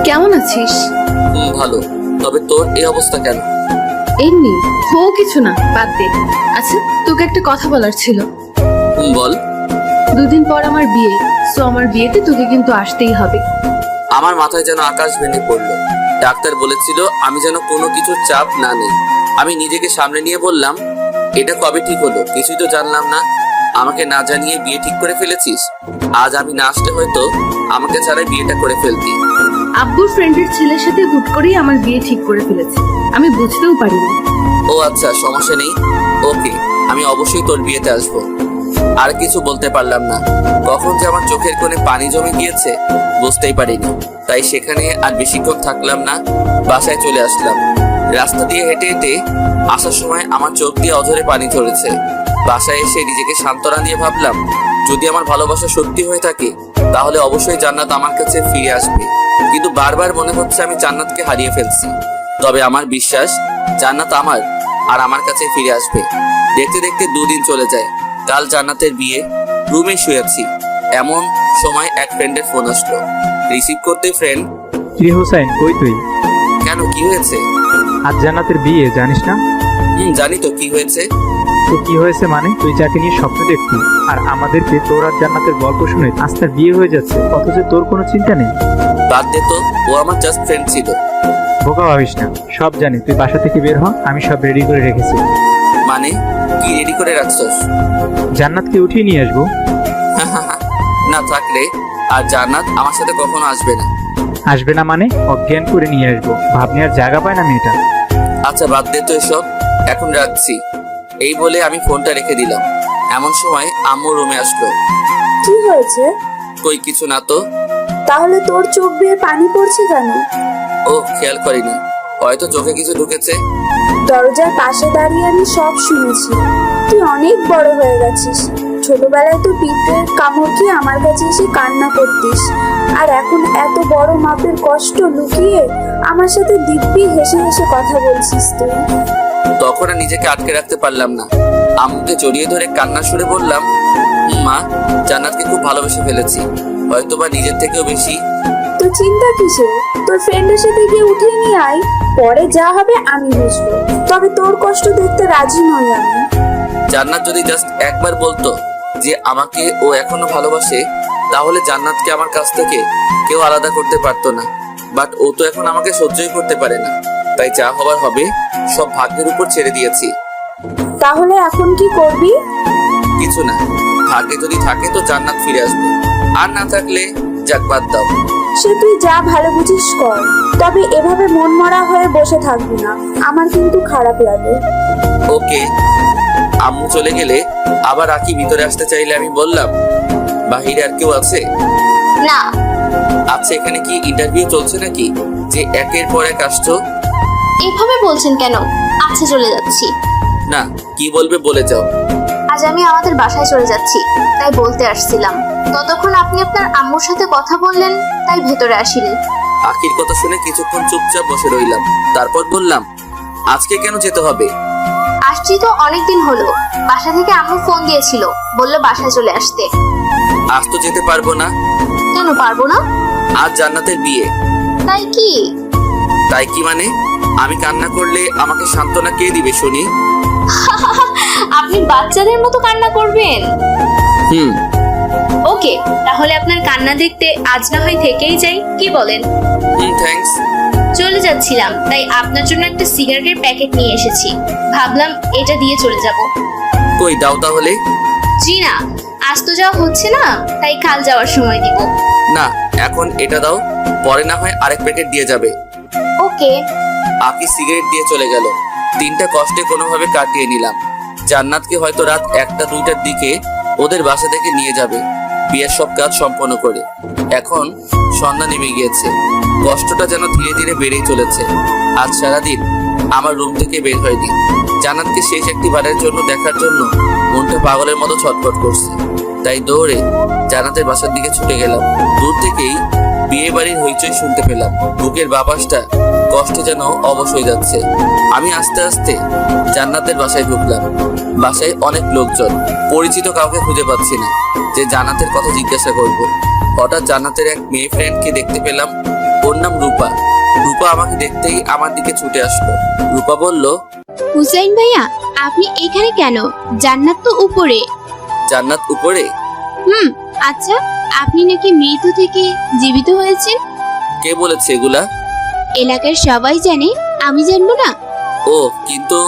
Speaker 7: কেমন আছিস?
Speaker 2: ভালো, তবে তোর এই অবস্থা কেন?
Speaker 7: এমনি, ও কিছু না, বাদ দে। আচ্ছা তোকে একটা কথা বলার ছিল।
Speaker 2: বল।
Speaker 7: দুদিন পর আমার বিয়ে, সো আমার বিয়েতে তোকে কিন্তু আসতেই হবে।
Speaker 2: আমার মাথায় যেন আকাশ ভেঙে পড়লো। ডাক্তার বলেছিল আমি যেন কোনো কিছু চাপ না নেই। আমি নিজেকে সামনে নিয়ে বললাম, এটা কবে ঠিক হলো? কিছুই তো জানলাম না। আমাকে না জানিয়ে বিয়ে ঠিক করে ফেলেছিস। আজ আমি না আসলে হয়তো আমাকে ছাড়াই বিয়েটা করে ফেলতি।
Speaker 7: আব্বুর ফ্রেন্ডের ছেলের সাথে হুট করেই আমার বিয়ে ঠিক করে ফেলেছে, আমি বুঝতেও পারিনি।
Speaker 2: ও আচ্ছা, সমস্যা নেই, ওকে, আমি অবশ্যই তোর বিয়েতে আসবো। আর কিছু বলতে পারলাম না। কখন যে আমার চোখের কোণে পানি জমে গিয়েছে বুঝতেই পারিনি। তাই সেখানে আর বেশিক্ষণ থাকলাম না, বাসায় চলে আসলাম। রাস্তা দিয়ে হেঁটে হেঁটে আসার সময় আমার চোখ দিয়ে অঝরে পানি ঝরেছে। বাসায় এসে নিজেকে সান্ত্বনা দিয়ে ভাবলাম, যদি আমার ভালোবাসা সত্যি হয়ে থাকে তাহলে অবশ্যই জান্নাত আমার কাছে ফিরে আসবে। কিন্তু বারবার মনে হচ্ছে আমি জান্নাতকে হারিয়ে ফেলছি। তবে আমার বিশ্বাস জান্নাত আমার আর আমার কাছে ফিরে আসবে। দেখতে দেখতে দুদিন চলে যায়। কাল জান্নাতের বিয়ে। রুমে শুয়েছি, এমন সময় এক ফ্রেন্ডের ফোন আসলো। রিসিভ করতে ফ্রেন্ড,
Speaker 8: কিরে হুসাইন, কই তুই?
Speaker 2: কেন, কি হয়েছে?
Speaker 8: আজ জান্নাতের বিয়ে, জানিস না?
Speaker 2: জানি তো, কি হয়েছে?
Speaker 8: তো কি হয়েছে মানে, তুই যাকে নিয়ে স্বপ্ন দেখতি আর আমাদেরকে তোর আর জান্নাতের গল্প শুনে আজ তার বিয়ে হয়ে যাচ্ছে, অথচ তোর কোনো চিন্তা নেই।
Speaker 2: বাদ দে তো, ও আমার জাস্ট ফ্রেন্ড ছিল।
Speaker 8: বোকা ভাবিস না, সব জানি। তুই বাসা থেকে বের হ, আমি সব রেডি করে রেখেছি।
Speaker 2: মানে কি রেডি করে রাখছস?
Speaker 8: জান্নাতকে উঠিয়ে নিয়ে আসবো।
Speaker 2: না থাকলে আর জান্নাত আমার সাথে কখনো আসবে না।
Speaker 8: আসবে না মানে? অজ্ঞান করে নিয়ে আসবো, ভাবনি আর জায়গা পায় না মেয়েটা।
Speaker 2: আচ্ছা বাদ দে তো এসব, এখন রাখছি। এই বলে আমি ফোনটা রেখে দিলাম। এমন সময় আম্মু রুমে আসলো।
Speaker 6: কি হয়েছে?
Speaker 2: কই কিছু না তো।
Speaker 6: তাহলে তোর চোখ বেয়ে পানি পড়ছে কেন?
Speaker 2: ও খেয়াল করিনি, হয়তো চোখে কিছু ঢুকেছে।
Speaker 9: দরজার পাশে দাঁড়িয়ে আমি সব শুনেছি। তুই অনেক বড় হয়ে গেছিস। ছোটবেলায় তো পিঁপড়ের কামড় খেয়ে আমার কাছে এসে কান্না করতিস, আর এখন এত বড় মাপের কষ্ট লুকিয়ে আমার সাথে দিব্যি হেসে হেসে কথা বলছিস তুই।
Speaker 2: তখন আর নিজেকে আটকে রাখতে পারলাম না, আম্মুকে জড়িয়ে ধরে কান্নার সুরে বললাম, মা, জান্নাতকে খুব ভালোবেসে ফেলেছি, হয়তো বা নিজের থেকেও বেশি।
Speaker 9: তো চিন্তা কিসে? তোর ফ্রেন্ডের সাথে গিয়ে উঠিয়ে নিয়ে আয়, পরে যা হবে আমি বুঝবো। তবে তোর কষ্ট দেখতে রাজি নই আমি।
Speaker 2: জান্নাত যদি জাস্ট একবার বলতো যে আমাকে ও এখনো ভালোবাসে, তাহলে জান্নাতকে আমার কাছ থেকে কেউ আলাদা করতে পারতো না। বাট ও তো এখন আমাকে সহ্যই করতে পারে না, তাই যা হবার হবে সব ভাগ্যের উপর ছেড়ে দিয়েছি।
Speaker 9: তাহলে এখন কি করবি?
Speaker 2: কিছু না, ভাগ্যে যদি থাকে তো জান্নাত ফিরে আসবে, আর না থাকলে যাক, বাদ দাও।
Speaker 9: সে তুই যা ভালো বুঝিস কর, তবে এভাবে মন মরা হয়ে বসে থাকবি না, আমার কিন্তু খারাপ লাগে।
Speaker 2: ওকে। আম্মু চলে গেলে আবার আকি ভিতরে আসতে চাইলে আমি বললাম, বাহিরে আর কেউ আছে?
Speaker 4: না।
Speaker 2: আচ্ছা, এখানে কি ইন্টারভিউ চলছে নাকি যে একের পর এক আসছো?
Speaker 4: এভাবে বলছেন কেন? আচ্ছা, চলে যাচ্ছি।
Speaker 2: না, কি বলবে বলে যাও।
Speaker 4: আজ আমি আমাদের বাসায় চলে যাচ্ছি, তাই বলতে আসছিলাম। ততক্ষণ আপনি আপনার আম্মুর সাথে কথা বললেন, তাই ভেতরে আসিনি।
Speaker 2: আকির কথা শুনে কিছুক্ষণ চুপচাপ বসে রইলাম, তারপর বললাম, আজকে কেন যেতে হবে?
Speaker 4: আসছি তো অনেকদিন হলো। বাসা থেকে আম্মু ফোন দিয়েছিল, বললো বাসায় চলে আসতে।
Speaker 2: আজ তো যেতে পারবো না।
Speaker 4: কেন পারবো না?
Speaker 2: আজ জান্নাতের বিয়ে।
Speaker 4: তাই কি?
Speaker 2: তাই কি মানে? আমি কান্না করলে আমাকে সান্ত্বনা কে দিবে শুনি?
Speaker 4: আপনি বাচ্চাদের মতো কান্না করবেন?
Speaker 2: হুম।
Speaker 4: ওকে, তাহলে আপনার কান্না দেখতে আজ না হয় থেকেই যাই, কি বলেন?
Speaker 2: থ্যাঙ্কস।
Speaker 4: চলে যাচ্ছিলাম, তাই আপনার জন্য একটা সিগারেটের প্যাকেট নিয়ে এসেছি। ভাবলাম এটা দিয়ে চলে যাব।
Speaker 2: কই দাও তাহলে।
Speaker 4: জি না, আজ তো যাওয়া হচ্ছে না, তাই কাল যাওয়ার সময় দিব।
Speaker 2: না, এখন এটা দাও, পরে না হয় আরেক প্যাকেট দিয়ে যাবে।
Speaker 4: ওকে।
Speaker 2: আকি সিগারেট দিয়ে চলে গেল। দিনটা কষ্টে কোনোভাবে কাটিয়ে নিলাম। জান্নাতকে হয়তো রাত 1টা-2টার দিকে ওদের বাসা থেকে নিয়ে যাবে বিয়ের সব কাজ সম্পন্ন করে। এখন সন্ধ্যা নেমে গিয়েছে, কষ্টটা যেন ধীরে ধীরে বেড়েই চলেছে। আজ সারাদিন আমার রুম থেকে বের হয়নি। জান্নাতকে শেষ একটি বারের জন্য দেখার জন্য মনটা পাগলের মতো ছটফট করছে, তাই দৌড়ে জান্নাতের বাসার দিকে ছুটে গেলাম। দূর থেকেই বিয়ে বাড়ির হইচই শুনতে পেলাম। বুকের বাপাসটা কষ্টে যেন অবশ হয়ে যাচ্ছে। আমি আস্তে আস্তে জান্নাতের বাসায় ঢুকলাম। বাসায় অনেক লোকজন, পরিচিত কাউকে খুঁজে পাচ্ছি না যে জান্নাতের কথা জিজ্ঞাসা করব। হঠাৎ জান্নাতের এক মেয়ে ফ্রেন্ডকে দেখতে পেলাম, ওর নাম রূপা। রূপা আমাকে দেখতেই আমার দিকে ছুটে আসলো। রূপা বলল,
Speaker 10: হুসাইন ভাইয়া, আপনি এখানে কেন? জান্নাত তো উপরে।
Speaker 2: জান্নাত উপরে?
Speaker 10: আচ্ছা, আপনি নাকি মৃত থেকে জীবিত হয়েছেন?
Speaker 2: কে বলেছে এগুলা?
Speaker 10: এলাকার সবাই জানে, আমি জানবো না?
Speaker 2: ও, কিন্তু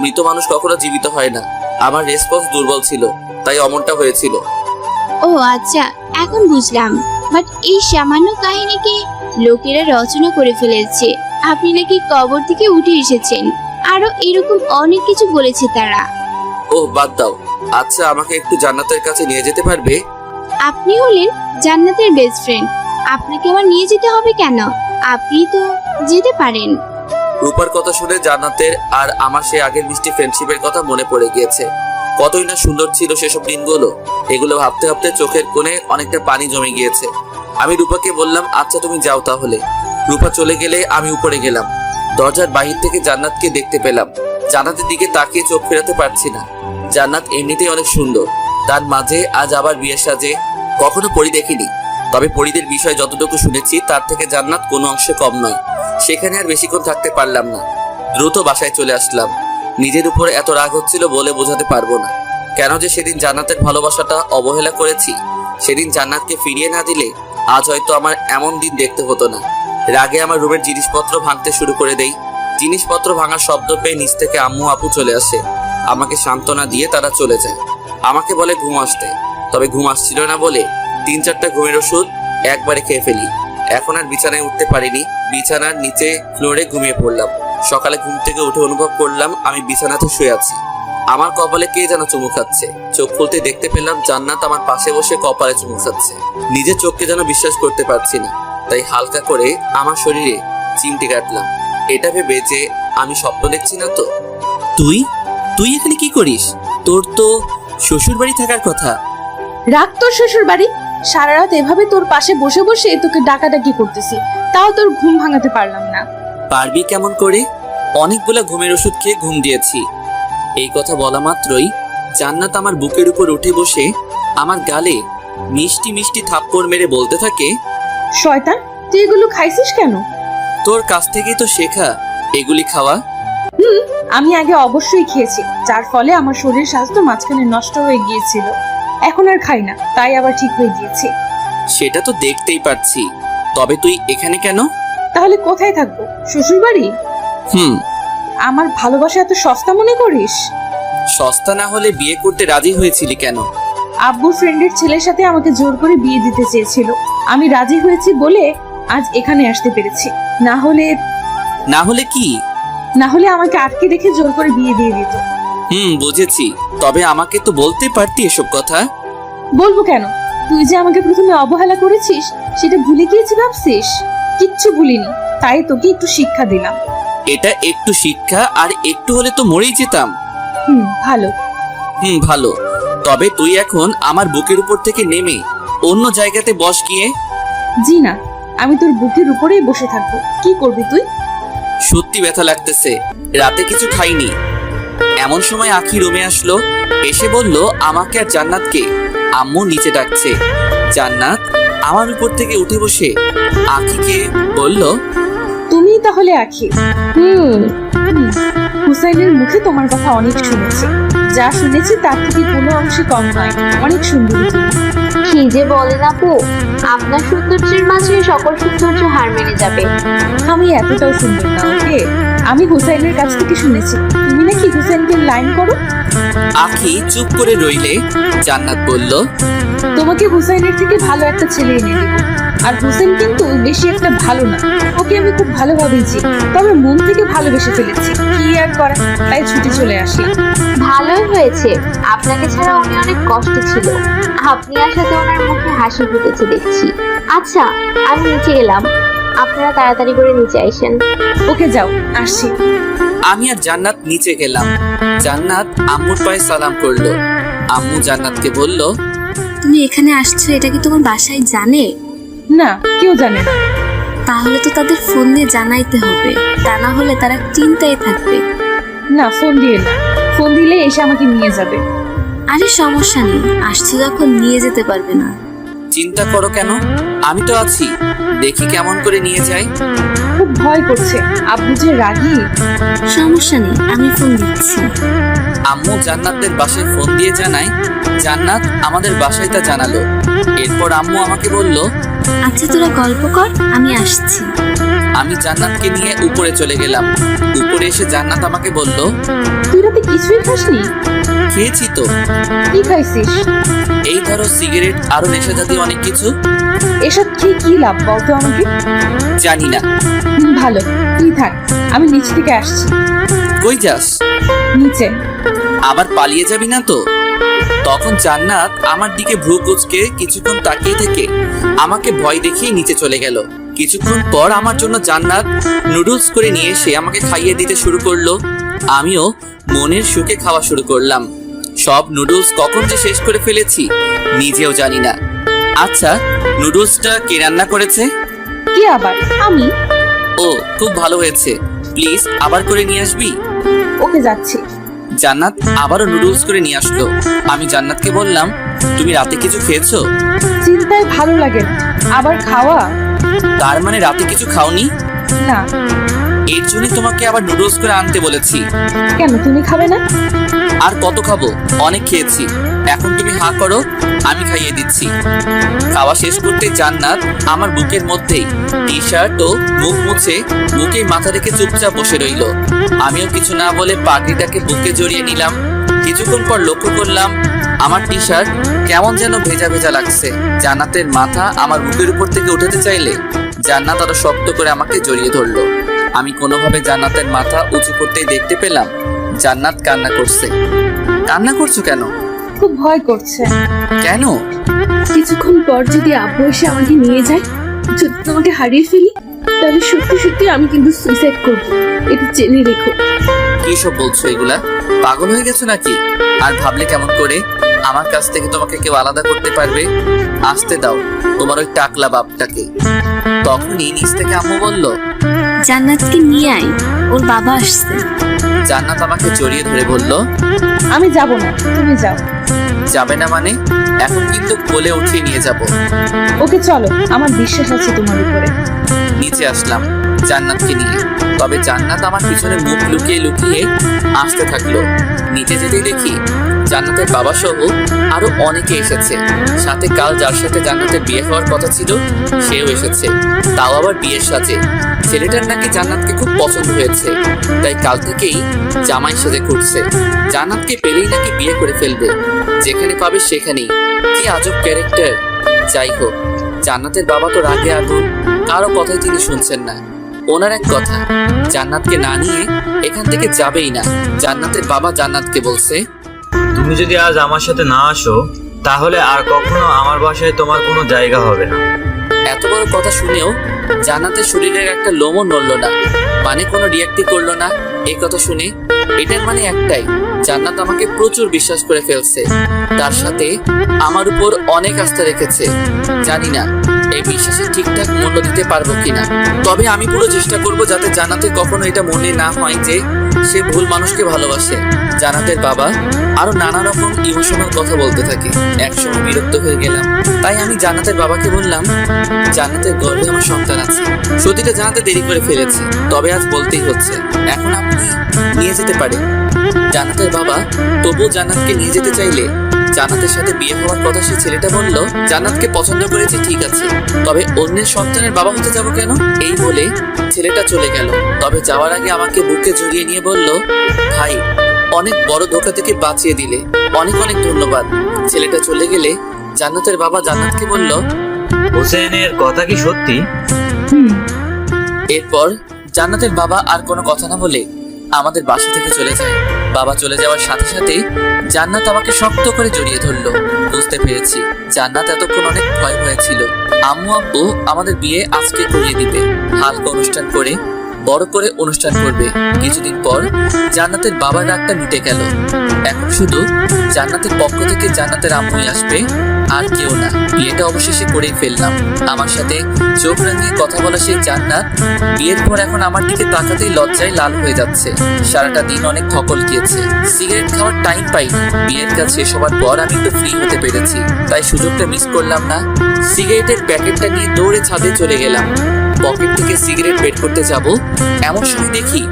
Speaker 2: মৃত মানুষ কখনো জীবিত হয় না। আমার রেসপন্স দুর্বল ছিল, তাই অমনটা হয়েছিল।
Speaker 10: ও আচ্ছা, এখন বুঝলাম। বাট এই সামান্য কাহিনীকে লোকেরা রচনা করে ফেলেছে। আপনি নাকি কবর থেকে উঠে এসেছেন, আরো এরকম অনেক কিছু বলেছে তারা।
Speaker 2: ও বাদ দাও। আচ্ছা, আমাকে একটু জান্নাতের কাছে নিয়ে যেতে পারবে?
Speaker 10: আপনি হলেন জান্নাতের বেস্ট ফ্রেন্ড, আপনাকে আমার নিয়ে যেতে হবে কেন? আপনি তো যেতে পারেন।
Speaker 2: রূপার কথা শুনে জান্নাতের আর আমার সে আগের মিষ্টি ফ্রেন্ডশিপের কথা মনে পড়ে গিয়েছে। কতই না সুন্দর ছিল সেসব দিনগুলো। এগুলো ভাবতে ভাবতে চোখের কোণে অনেকটা পানি জমে গিয়েছে। আমি রূপাকে বললাম, আচ্ছা তুমি যাও তাহলে। রূপা চলে গেলে আমি উপরে গেলাম। দরজার বাহির থেকে জান্নাতকে দেখতে পেলাম। জান্নাতের দিকে তাকিয়ে চোখ ফেরাতে পারছি না। জান্নাত এমনিতেই অনেক সুন্দর, তার মাঝে আজ আবার বিয়ের সাজে। কখনো পরি দেখিনি, তবে পরিদের বিষয়ে যতটুকু শুনেছি তার থেকে জান্নাত কোনো অংশে কম নয়। সেখানে আর বেশিক্ষণ থাকতে পারলাম না, দ্রুত বাসায় চলে আসলাম। নিজের উপরে এত রাগ হচ্ছিল বলে বোঝাতে পারবো না। কেন যে সেদিন জান্নাতের ভালোবাসাটা অবহেলা করেছি। সেদিন জান্নাতকে ফিরিয়ে না দিলে আজ হয়তো আমার এমন দিন দেখতে হতো না। রাগে আমার রুমের জিনিসপত্র ভাঙতে শুরু করে দেই। জিনিসপত্র ভাঙার শব্দ পেয়ে নিচ থেকে আম্মু আপু চলে আসে। আমাকে সান্ত্বনা দিয়ে তারা চলে যায়। আমাকে বলে ঘুম আসতে, তবে ঘুম আসছিল না বলে 3-4টা ঘুমের ওষুধ একবারে খেয়ে ফেলি। এখন আর বিছানায় উঠতে পারিনি। বিছানার নিচে ফ্লোরে ঘুমিয়ে পড়লাম। সকালে ঘুম থেকে উঠে অনুভব করলাম আমি বিছানাতে শুয়ে আছি। আমার কপালে কে যেন চুমু খাচ্ছে। চোখ খুলতে দেখতে পেলাম জান্নাত আমার পাশে বসে কপালে চুমু খাচ্ছে। নিজের চোখকে যেন বিশ্বাস করতে পারছি না, তাই হালকা করে আমার শরীরে চিমটি কাটলাম, এটা ভেবে যে আমি স্বপ্ন দেখছি না তো। তুই তুই এখানে কি করিস? তোর তো শ্বশুর বাড়ি থাকার কথা।
Speaker 3: রাখ তোর শ্বশুর বাড়ি। সারা রাত এভাবে তোর পাশে বসে বসে তোকে ডাকাডাকি করতেছি, তাও তোর ঘুম ভাঙাতে পারলাম না।
Speaker 2: পারবি কেমন করে? অনেকগুলা ঘুমের ওষুধ খেয়ে ঘুম দিয়েছি। এই কথা বলা মাত্রই জান্নাত আমার বুকের উপর উঠে বসে আমার গালে মিষ্টি মিষ্টি থাপ্পড় মেরে বলতে থাকে,
Speaker 3: শয়তান, তুই এগুলো খাইছিস কেন?
Speaker 2: তোর কাছ থেকেই তো শেখা এগুলি খাওয়া।
Speaker 3: আমি আগে অবশ্যই খেয়েছি, যার ফলে আমার শরীর স্বাস্থ্য মাঝখানে নষ্ট হয়ে গিয়েছিল। এখন আর খাই না, তাই আবার ঠিক হয়ে গিয়েছে।
Speaker 2: সেটা তো দেখতেই পাচ্ছি, তবে তুই এখানে কেন?
Speaker 3: তাহলে কোথায় থাকবো? শ্বশুর বাড়ি?
Speaker 2: হুম।
Speaker 3: আমার ভালোবাসা এত সস্তা মনে করিস?
Speaker 2: সস্তা না হলে বিয়ে করতে রাজি হয়েছিলি কেন?
Speaker 3: আব্বু ফ্রেন্ডের ছেলের সাথে আমাকে জোর করে বিয়ে দিতে চেয়েছিল, আমি রাজি হয়েছি বলে আজ এখানে আসতে পেরেছি। না হলে
Speaker 2: কি?
Speaker 3: না হলে আমাকে আটকে রেখে জোর করে বিয়ে দিয়ে দিত।
Speaker 2: বুঝেছি, তবে আমাকে তো বলতে পারতি এসব কথা।
Speaker 3: বলবো কেন? তুই যে আমাকে প্রথমে অবহেলা করেছিস সেটা ভুলে গিয়েছি ভাবছিস? কিচ্ছু ভুলিনি, তাই তোকে একটু শিক্ষা দিলাম।
Speaker 2: এটা একটু শিক্ষা, আর একটু হলে তো মরেই যেতাম।
Speaker 3: ভালো।
Speaker 2: ভালো, তবে তুই এখন আমার বুকের উপর থেকে নেমে অন্য জায়গাতে বস গিয়ে।
Speaker 3: জি না, আমি তোর বুকের উপরেই বসে থাকবো। কি করবি তুই?
Speaker 2: সত্যি ব্যথা লাগতেছে, রাতে কিছু খাইনি। এমন সময় আখি রুমে আসলো, এসে বলল আমাকে আর জান্নাতকে আম্মু নিচে ডাকছে। জান্নাত আমার উপর থেকে উঠে বসে আখিকে বলল,
Speaker 3: তুমি তাহলে আখি? হুসাইনের মুখে তোমার কথা অনেক শুনেছি, যা শুনেছি তার থেকে কোনো অংশে কম নয়। অনেক সুন্দরী তুমি।
Speaker 4: কি যে বলেন আপু, আপনার সৌন্দর্যের মাঝে সকল সৌন্দর্য হার মেনে যাবে।
Speaker 3: আমি এতটাও সুন্দর না, ওকে? আমি হুসাইনের কাছ থেকে শুনেছি তুমি নাকি হুসাইনকে লাইন করো।
Speaker 2: আখি চুপ করে রইলে জান্নাত বলল,
Speaker 3: তোমাকে হুসাইনের থেকে ভালো একটা ছেলে এনে দেবো। আর হুসেন কিন্তু বেশি একটা ভালো না, ওকে আমি খুব ভালোভাবেই চিনি, তবে মন থেকে ভালোবেসে ফেলেছি। কি আর করা, তাই ছুটি চলে আসি।
Speaker 4: ভালোই হয়েছে, আপনাকে ছাড়া উনি অনেক কষ্টে ছিল। আপনি আসাতে ওনার মুখে হাসি ফুটেছে দেখছি। আচ্ছা, আমি নিচে গেলাম, আপনারা তাড়াতাড়ি করে নিচে আইসেন।
Speaker 3: ওকে, যাও, আসছি।
Speaker 2: আমি আর জান্নাত নিচে গেলাম। জান্নাত আম্মুর পায়ে সালাম করলো। আম্মু জান্নাতকে বলল,
Speaker 10: তুমি এখানে আসছো, এটা কি তোমার বাসায় জানে?
Speaker 3: না, কেউ জানে না।
Speaker 10: তাহলে তো তাদের ফোন দিয়ে জানাইতে হবে, তা না হলে তারা চিন্তায় থাকবে।
Speaker 3: না, ফোন দিয়ে না, ফোন দিলে এসে আমাকে নিয়ে যাবে।
Speaker 10: আরে সমস্যা নেই, আসছো যখন নিয়ে যেতে পারবে না।
Speaker 2: চিন্তা করো কেন, আমি তো আছি, দেখি কেমন করে নিয়ে যাই।
Speaker 3: খুব ভয় করছে, আব্বু যে রাগী।
Speaker 10: সমস্যা নেই, আমি ফোন দিচ্ছি।
Speaker 2: আম্মু জান্নাতের বাসায় ফোন দিয়ে জানায়, জান্নাত আমাদের বাসায় তা জানালো। এরপর আম্মু আমাকে বলল,
Speaker 10: আচ্ছা তোরা গল্প কর, আমি আসছি।
Speaker 2: আমি জান্নাতকে নিয়ে উপরে চলে গেলাম। উপরে এসে জান্নাত আমাকে বলল,
Speaker 3: তুই রাতে কিছুই খাসনি?
Speaker 2: খেয়েছি তো।
Speaker 3: কি খাইছিস?
Speaker 2: এই ধরো সিগারেট, আরো নেশা জাতীয় অনেক কিছু।
Speaker 3: এসব খেয়ে কি লাভ বলতো আমাকে?
Speaker 2: জানি না।
Speaker 3: ভালো, তুই থাক, আমি নিচ থেকে আসছি।
Speaker 2: কই যাস?
Speaker 3: নিচে।
Speaker 2: আবার পালিয়ে যাবি না তো? তখন জান্নাত আমার দিকে ভ্রু কুঁচকে কিছুক্ষণ তাকিয়ে থেকে আমাকে ভয় দেখিয়ে নিচে চলে গেল। কিছুক্ষণ পর আমার জন্য জান্নাত নুডলস করে নিয়ে এসে আমাকে খাইয়ে দিতে শুরু করলো। আমিও মনের সুখে খাওয়া শুরু করলাম। সব নুডলস কখন যে শেষ করে ফেলেছি নিজেও জানি না। আচ্ছা, নুডলসটা কে রান্না করেছে?
Speaker 3: কি আবার? আমি।
Speaker 2: ও, খুব ভালো হয়েছে, প্লিজ আবার করে নিয়ে আসবি।
Speaker 3: ওকে, যাচ্ছি।
Speaker 2: জান্নাত আবারও নুডলস করে নিয়ে আসলো। আমি জান্নাতকে বললাম, তুমি রাতে কিছু খেয়েছো?
Speaker 3: চিন্তায় ভালো লাগে না, আবার খাওয়া?
Speaker 2: তার মানে রাতে কিছু খাওনি?
Speaker 3: না।
Speaker 2: এর জন্য তোমাকে আবার নুডলস করে আনতে বলেছি।
Speaker 3: কেন, তুমি খাবে না?
Speaker 2: আর কত খাবো, অনেক খেয়েছি। এখন তুমি হাঁ করো, আমি খাইয়ে দিচ্ছি। খাওয়া শেষ করতে জান্নাত আমার বুকের মধ্যেই টি শার্ট ও মুখ মুছে বুকে মাথা রেখে চুপচাপ বসে রইল। আমিও কিছু না বলে পাগড়িটাকে বুকে জড়িয়ে নিলাম। কিছুক্ষণ পর লক্ষ্য করলাম আমার টি শার্ট কেমন যেন ভেজা ভেজা লাগছে। জান্নাতের মাথা আমার বুকের উপর থেকে উঠাতে চাইলে জান্নাত আরো শক্ত করে আমাকে জড়িয়ে ধরলো। আমি কোনোভাবে জান্নাতের মাথা উঁচু করতেই দেখতে পেলাম জান্নাত কান্না করছে। কান্না করছো কেন?
Speaker 3: খুব ভয় করছে।
Speaker 2: কেন?
Speaker 3: কিছুক্ষণ পর যদি আব্বু এসে আমাকে নিয়ে যায়, যদি তোমাকে হারিয়ে ফেলি,
Speaker 7: তাহলে সত্যি সত্যি আমি কিন্তু সুইসাইড করবো, এটা জেনে রেখো।
Speaker 2: কি সব বলছো এগুলা? পাগল হয়ে গেছো নাকি? আর ভাবলে কেমন করে আমার কাছ থেকে তোমাকে কেউ আলাদা করতে পারবে? আসতে দাও তোমার ওই টাকলা বাপটাকে। তখনই নিচ থেকে আম্মু বলল,
Speaker 10: জান্নাতকে নিয়ে আয়, ওর বাবা আসছে।
Speaker 2: জান্নাত আমাকে জড়িয়ে ধরে বলল,
Speaker 3: আমি যাব না, তুমি যাও।
Speaker 2: যাবে না মানে? এখন কিন্তু কোলে উঠিয়ে নিয়ে যাব।
Speaker 3: ওকে চলো, আমার বিশ্বাস আছে তোমার উপরে।
Speaker 2: নিচে আসলাম জান্নাতকে নিয়ে। তবে জান্নাত আমার পিছনে মুখ লুকিয়ে লুকিয়ে আসতে থাকলো। নিচে যেতেই দেখি জান্নাতের বাবা সহ আরো অনেকে এসেছে। সাথে কাল যার সাথে জান্নাতের বিয়ে হওয়ার কথা ছিল সেও এসেছে, তাও আবার বিয়ের সাজে। ছেলেটার নাকি জান্নাতকে খুব পছন্দ হয়েছে, তাই কাল থেকেই জামাই সাজে ঘুরছে। জান্নাতকে পেলেই নাকি বিয়ে করে ফেলবে, যেখানে পাবে সেখানেই। কি আজব ক্যারেক্টার। যাই হোক, জান্নাতের বাবা তো রাগে আগুন, কারো কথাই তিনি শুনছেন না। ওনার এক কথা, জান্নাতকে না নিয়ে এখান থেকে যাবেই না। জান্নাতের বাবা জান্নাতকে বলছে,
Speaker 11: তুমি যদি আজ আমার সাথে না আসো তাহলে আর কখনো আমার বাসায় তোমার কোনো জায়গা হবে না।
Speaker 2: এত বড় কথা শুনেও জান্নাতের শরীরের একটা লোমও নড়ল না, মানে কোনো রিয়াক্টই করলো না। এই কথা শুনে এটার মানে একটাই, জান্নাত আমাকে প্রচুর বিশ্বাস করে ফেলছে। তার সাথে আমার উপর অনেক আস্থা রেখেছে। জানি না এই বিশ্বাসে ঠিকঠাক মূল্য দিতে পারবো কিনা, তবে আমি পুরো চেষ্টা করব যাতে জান্নাতের কখনো এটা মনে না হয় যে সে ভুল মানুষকে ভালোবাসে। জান্নাতের বাবা আরো নানা রকম ইমোশনাল কথা বলতে থাকে। একসময় বিরক্ত হয়ে গেলাম, তাই আমি জান্নাতের বাবাকে বললাম, জান্নাতের গর্ভে আমার সন্তান আছে। সত্যিটা জানাতে দেরি করে ফেলেছি, তবে আজ বলতেই হচ্ছে। এখন আপনি নিয়ে যেতে পারেন। জান্নাতের বাবা তবুও জান্নাতকে নিয়ে যেতে চাইলে জান্নাতের সাথে বিয়ে হওয়ার কথা সে ছেলেটা বলল, জান্নাতকে পছন্দ করেছে ঠিক আছে, তবে অন্যের সন্তানের বাবা হতে যাবো কেন? এই বলে ছেলেটা চলে গেল। তবে যাওয়ার আগে আমাকে বুকে জড়িয়ে নিয়ে বলল, ভাই অনেক বড় ধোঁকা থেকে বাঁচিয়ে দিলে, অনেক অনেক ধন্যবাদ। ছেলেটা চলে গেলে জান্নাতের বাবা জান্নাতকে বলল,
Speaker 11: হোসেনের কথা কি সত্যি?
Speaker 2: এরপর জান্নাতের বাবা আর কোনো কথা না বলে আমাদের বাসা থেকে চলে যায়। বাবা চলে যাওয়ার সাথে সাথে জান্নাত আমাকে শক্ত করে জড়িয়ে ধরলো। বুঝতে পেরেছি জান্নাত এতক্ষণ অনেক ভয় হয়েছিল। আম্মু আব্বু আমাদের বিয়ে আজকে করিয়ে দিবে, হালকা অনুষ্ঠান করে বড় করে অনুষ্ঠান করবে। কিছুদিন পর জান্নাতের বাবার রাগটা মিটে গেল। এখন শুধু জান্নাতের পক্ষ থেকে জান্নাতের আম্মুই আসবে, আর কেউ না। বিয়েটা অবশেষে করেই ফেললাম। আমার সাথে চোখ রাঙিয়ে কথা বলা সেই জান্নাত বিয়ের পর এখন আমার দিকে তাকাতেই লজ্জায় লাল হয়ে যাচ্ছে। সারাটা দিন অনেক ধকল গিয়েছে, সিগারেট খাওয়ার টাইম পাইনি। বিয়ের কাজ শেষ হওয়ার পর আমি একটু ফ্রি হতে পেরেছি, তাই সুযোগটা মিস করলাম না। সিগারেটের প্যাকেটটা নিয়ে দৌড়ে ছাদে চলে গেলাম। পকেট থেকে সিগারেট বের করতে যাব, এমন সময় দেখি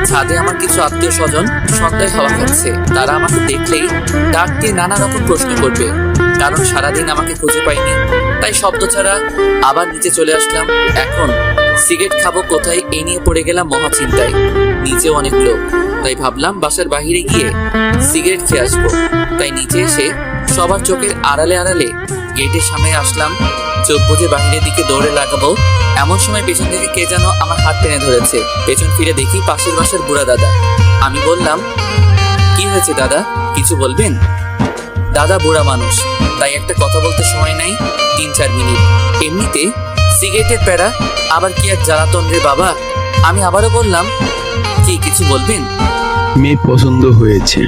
Speaker 2: ছাদে আমার কিছু আত্মীয় স্বজন সন্ধ্যায় হাওয়া খাচ্ছে। তারা আমাকে দেখলেই ডাক দিয়ে নানা রকম প্রশ্ন করবে, কারণ সারাদিন আমাকে খুঁজে পাইনি। তাই শব্দ ছাড়া আবার নিচে চলে আসলাম। এখন সিগারেট খাবো কোথায় এই নিয়ে পড়ে গেলাম মহা চিন্তায়। নিচেও অনেক লোক, তাই ভাবলাম বাসার বাহিরে গিয়ে সিগারেট খেয়ে আসবো। তাই নিচে এসে সবার চোখের আড়ালে আড়ালে গেটের সামনে আসলাম। চোখ বুঝে বাহিরের দিকে দৌড়ে লাগাবো, এমন সময় পেছন থেকে কে যেন আমার হাত টেনে ধরেছে। পেছন ফিরে দেখি পাশের বাসার বুড়া দাদা। আমি বললাম, কি হয়েছে দাদা, কিছু বলবেন? দাদা বুড়া মানুষ, তাই একটা কথা বলতে সময় নাই 3-4 মিনিট। এমনিতে সিগারেটের প্যারা, আবার কি আর জ্বালাতন রে বাবা। আমি আবারও বললাম, কি কিছু বলবেন?
Speaker 12: মেয়ে পছন্দ হয়েছে।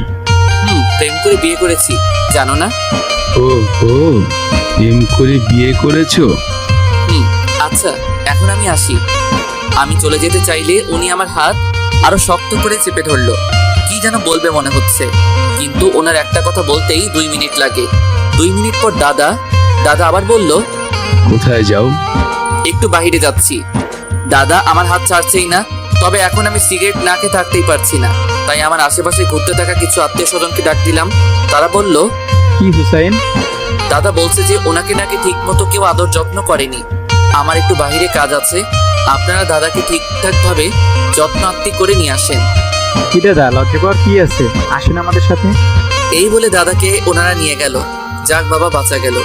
Speaker 2: প্রেম করে বিয়ে করেছি, জানো না?
Speaker 12: ও ও, প্রেম করে বিয়ে করেছো?
Speaker 2: আচ্ছা এখন আমি আসি। আমি চলে যেতে চাইলে উনি আমার হাত আরো শক্ত করে চেপে ধরলো। কি যেন বলবে মনে হচ্ছে, কিন্তু ওনার একটা কথা বলতেই 2 মিনিট লাগে। 2 মিনিট পর দাদা আবার বলল,
Speaker 12: কোথায় যাও?
Speaker 2: একটু বাইরে যাচ্ছি। দাদা আমার হাত ছাড়ছেই না। তবে এখন আমি সিগারেট না খেয়ে থাকতেই পারছি না, তাই আমার আশেপাশে ঘুরতে থাকা কিছু আত্মীয় স্বজনকে ডাক দিলাম। তারা বলল,
Speaker 8: কি হুসাইন?
Speaker 2: দাদা বলছে যে ওনাকে নাকি ঠিক মতো কেউ আদর যত্ন করেনি। আমার একটু বাইরে কাজ আছে, আপনারা দাদাকে ঠিকঠাক ভাবে যত্ন আত্তি করে নিয়ে আসেন।
Speaker 8: কি দাদা, লজ্জা পাওয়ার কি আছে, আসেন আমাদের সাথে।
Speaker 2: এই বলে দাদাকে ওনারা নিয়ে গেল। যাক বাবা, বাঁচা গেল।